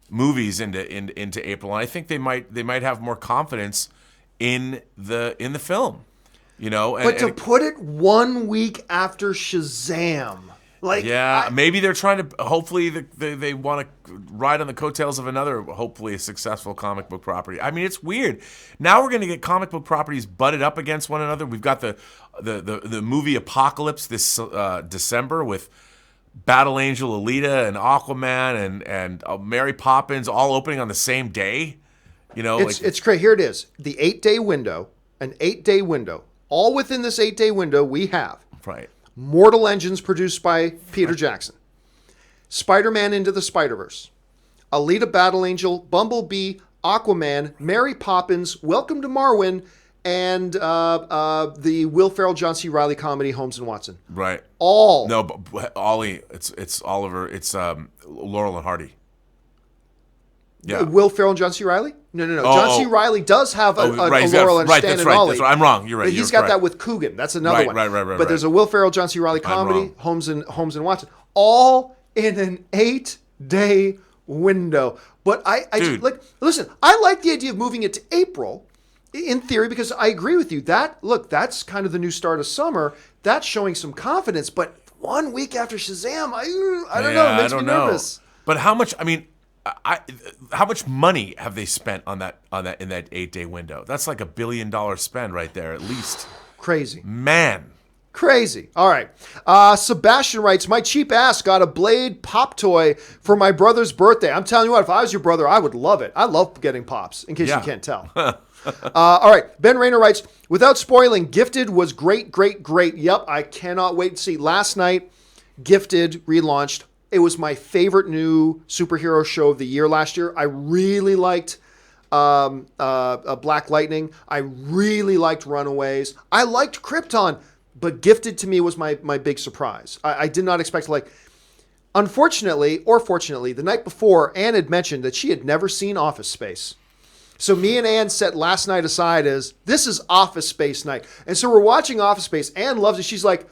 movies into April. And I think they might have more confidence in the film. But to put it 1 week after Shazam, maybe they're trying to. Hopefully, they want to ride on the coattails of another, hopefully a successful comic book property. I mean, it's weird. Now we're going to get comic book properties butted up against one another. We've got the movie Apocalypse this December with Battle Angel Alita and Aquaman and Mary Poppins all opening on the same day. It's great. Here it is. The 8-day window, an 8-day window. All within this 8-day window, we have Mortal Engines produced by Peter Jackson, Spider-Man Into the Spider-Verse, Alita Battle Angel, Bumblebee, Aquaman, Mary Poppins, Welcome to Marwen, and the Will Ferrell, John C. Reilly comedy Holmes and Watson. Right. All. No, but Ollie, it's Oliver, it's Laurel and Hardy. Yeah. Will Ferrell and John C. Reilly? No. John C. Reilly does have a Laurel and Stan and Ollie. That's right. I'm wrong. You're right. But he's got that with Coogan. That's another one. Right. But there's a Will Ferrell, John C. Reilly comedy, Holmes and Watson, all in an 8-day window. But listen, I like the idea of moving it to April, in theory, because I agree with you. That's kind of the new start of summer. That's showing some confidence. But 1 week after Shazam, I don't know. It makes me nervous. But how much? I mean. How much money have they spent on that in that 8-day window? That's like $1 billion spend right there, at least. Crazy. Man. Crazy. All right. Sebastian writes, my cheap ass got a Blade pop toy for my brother's birthday. I'm telling you what, if I was your brother, I would love it. I love getting pops, in case you can't tell. All right. Ben Rayner writes, without spoiling, Gifted was great. Yep, I cannot wait to see. Last night, Gifted relaunched. It was my favorite new superhero show of the year last year. I really liked Black Lightning. I really liked Runaways. I liked Krypton, but Gifted to me was my big surprise. I did not expect to Unfortunately, or fortunately, the night before, Anne had mentioned that she had never seen Office Space. So me and Anne set last night aside as, this is Office Space night. And so we're watching Office Space. Anne loves it. She's like,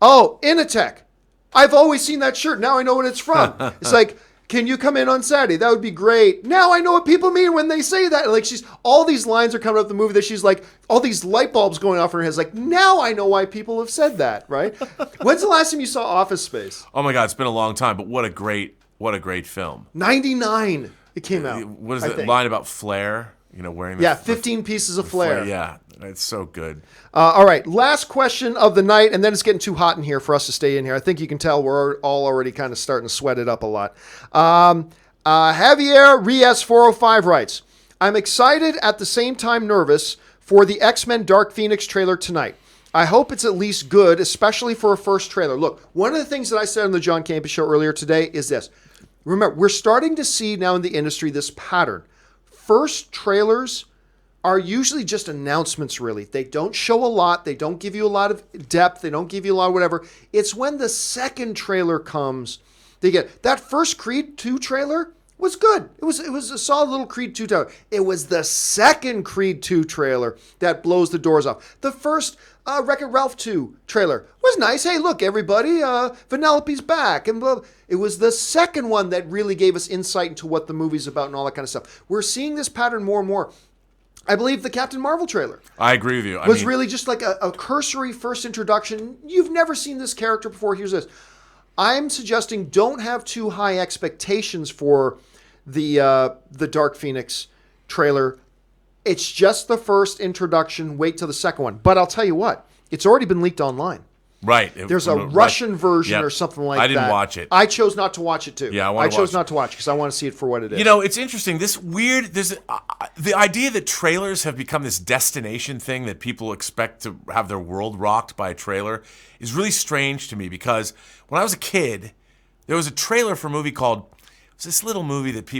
oh, Initech. I've always seen that shirt. Now I know what it's from. It's like, can you come in on Saturday? That would be great. Now I know what people mean when they say that. Like all these lines are coming up the movie that she's like, all these light bulbs going off in her head. Like, now I know why people have said that, right? When's the last time you saw Office Space? Oh my God, it's been a long time, but what a great film. 99 it came out. What is that line about flair? Wearing 15 pieces of flair. Yeah, it's so good. All right, last question of the night, and then it's getting too hot in here for us to stay in here. I think you can tell we're all already kind of starting to sweat it up a lot. Javier Reyes405 writes, I'm excited at the same time nervous for the X-Men Dark Phoenix trailer tonight. I hope it's at least good, especially for a first trailer. Look, one of the things that I said on the John Campea show earlier today is this. Remember, we're starting to see now in the industry this pattern. First trailers are usually just announcements, really. They don't show a lot. They don't give you a lot of depth. They don't give you a lot of whatever. It's when the second trailer comes, they get that first Creed 2 trailer was good. It was a solid little Creed 2 trailer. It was the second Creed 2 trailer that blows the doors off. The first Wreck-It Ralph 2 trailer was nice. Hey, look, everybody, Vanellope's back. And blah. It was the second one that really gave us insight into what the movie's about and all that kind of stuff. We're seeing this pattern more and more. I believe the Captain Marvel trailer. I agree with you. Was really just like a cursory first introduction. You've never seen this character before. Here's this. I'm suggesting don't have too high expectations for the Dark Phoenix trailer. It's just the first introduction. Wait till the second one. But I'll tell you what. It's already been leaked online. Right. There's a Russian version or something like that. I didn't watch it. I chose not to watch it too. Yeah, I chose not to watch it because I want to see it for what it is. It's interesting. There's the idea that trailers have become this destination thing that people expect to have their world rocked by a trailer is really strange to me because when I was a kid, there was a trailer for a movie called, it was this little movie that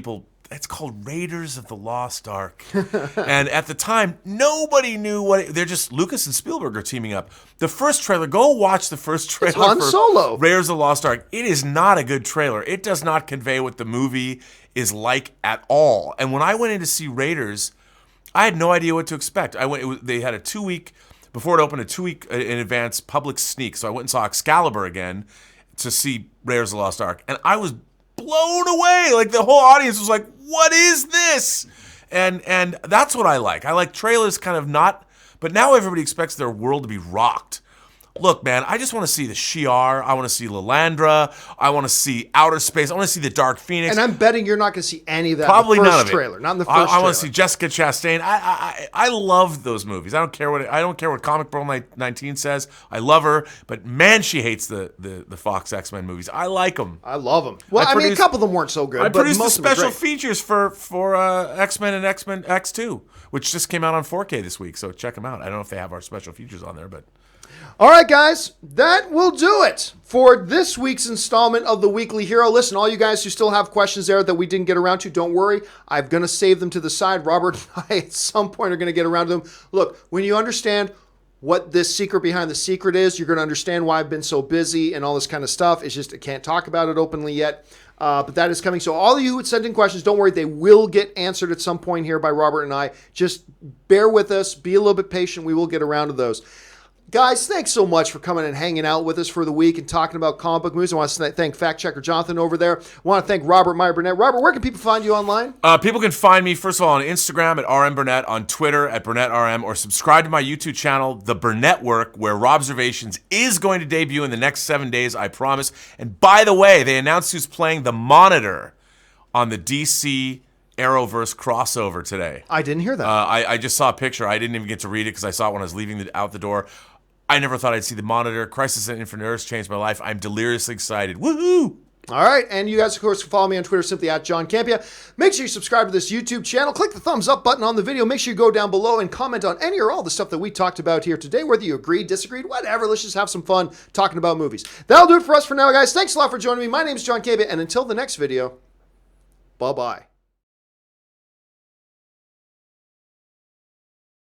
it's called Raiders of the Lost Ark. And at the time, nobody knew they're just, Lucas and Spielberg are teaming up. The first trailer, go watch the first trailer it's Han Solo. Raiders of the Lost Ark. It is not a good trailer. It does not convey what the movie is like at all. And when I went in to see Raiders, I had no idea what to expect. They had before it opened, a 2-week in advance public sneak. So I went and saw Excalibur again to see Raiders of the Lost Ark. And I was blown away. Like the whole audience was like, what is this? And that's what I like. I like trailers kind of not, but now everybody expects their world to be rocked. Look, man, I just want to see the Shi'ar. I want to see Lilandra. I want to see outer space. I want to see the Dark Phoenix. And I'm betting you're not going to see any of that Probably in the none first of it. trailer. Not in the first trailer. I want to see Jessica Chastain. I love those movies. I don't care what Comic Book 19 says. I love her, but man, she hates the Fox X-Men movies. I like them. I love them. Well, a couple of them weren't so good. I produced the most special features for X-Men and X-Men X2, which just came out on 4K this week. So check them out. I don't know if they have our special features on there, but. All right, guys, that will do it for this week's installment of the Weekly Hero. Listen, all you guys who still have questions there that we didn't get around to, don't worry. I'm going to save them to the side. Robert and I at some point are going to get around to them. Look, when you understand what this secret behind the secret is, you're going to understand why I've been so busy and all this kind of stuff. It's just I can't talk about it openly yet, but that is coming. So all of you who sent in questions, don't worry. They will get answered at some point here by Robert and I. Just bear with us. Be a little bit patient. We will get around to those. Guys, thanks so much for coming and hanging out with us for the week and talking about comic book movies. I want to thank Fact Checker Jonathan over there. I want to thank Robert Meyer Burnett. Robert, where can people find you online? People can find me, first of all, on Instagram at RMBurnett, on Twitter at BurnettRM, or subscribe to my YouTube channel, The Burnett Work, where Robservations is going to debut in the next 7 days, I promise. And by the way, they announced who's playing the Monitor on the DC Arrowverse crossover today. I didn't hear that. I just saw a picture. I didn't even get to read it because I saw it when I was leaving out the door. I never thought I'd see the Monitor. Crisis on Infinite Earths changed my life. I'm deliriously excited. Woohoo! All right, and you guys, of course, can follow me on Twitter simply at John Campea. Make sure you subscribe to this YouTube channel. Click the thumbs up button on the video. Make sure you go down below and comment on any or all the stuff that we talked about here today, whether you agreed, disagreed, whatever. Let's just have some fun talking about movies. That'll do it for us for now, guys. Thanks a lot for joining me. My name is John Campea, and until the next video, bye-bye.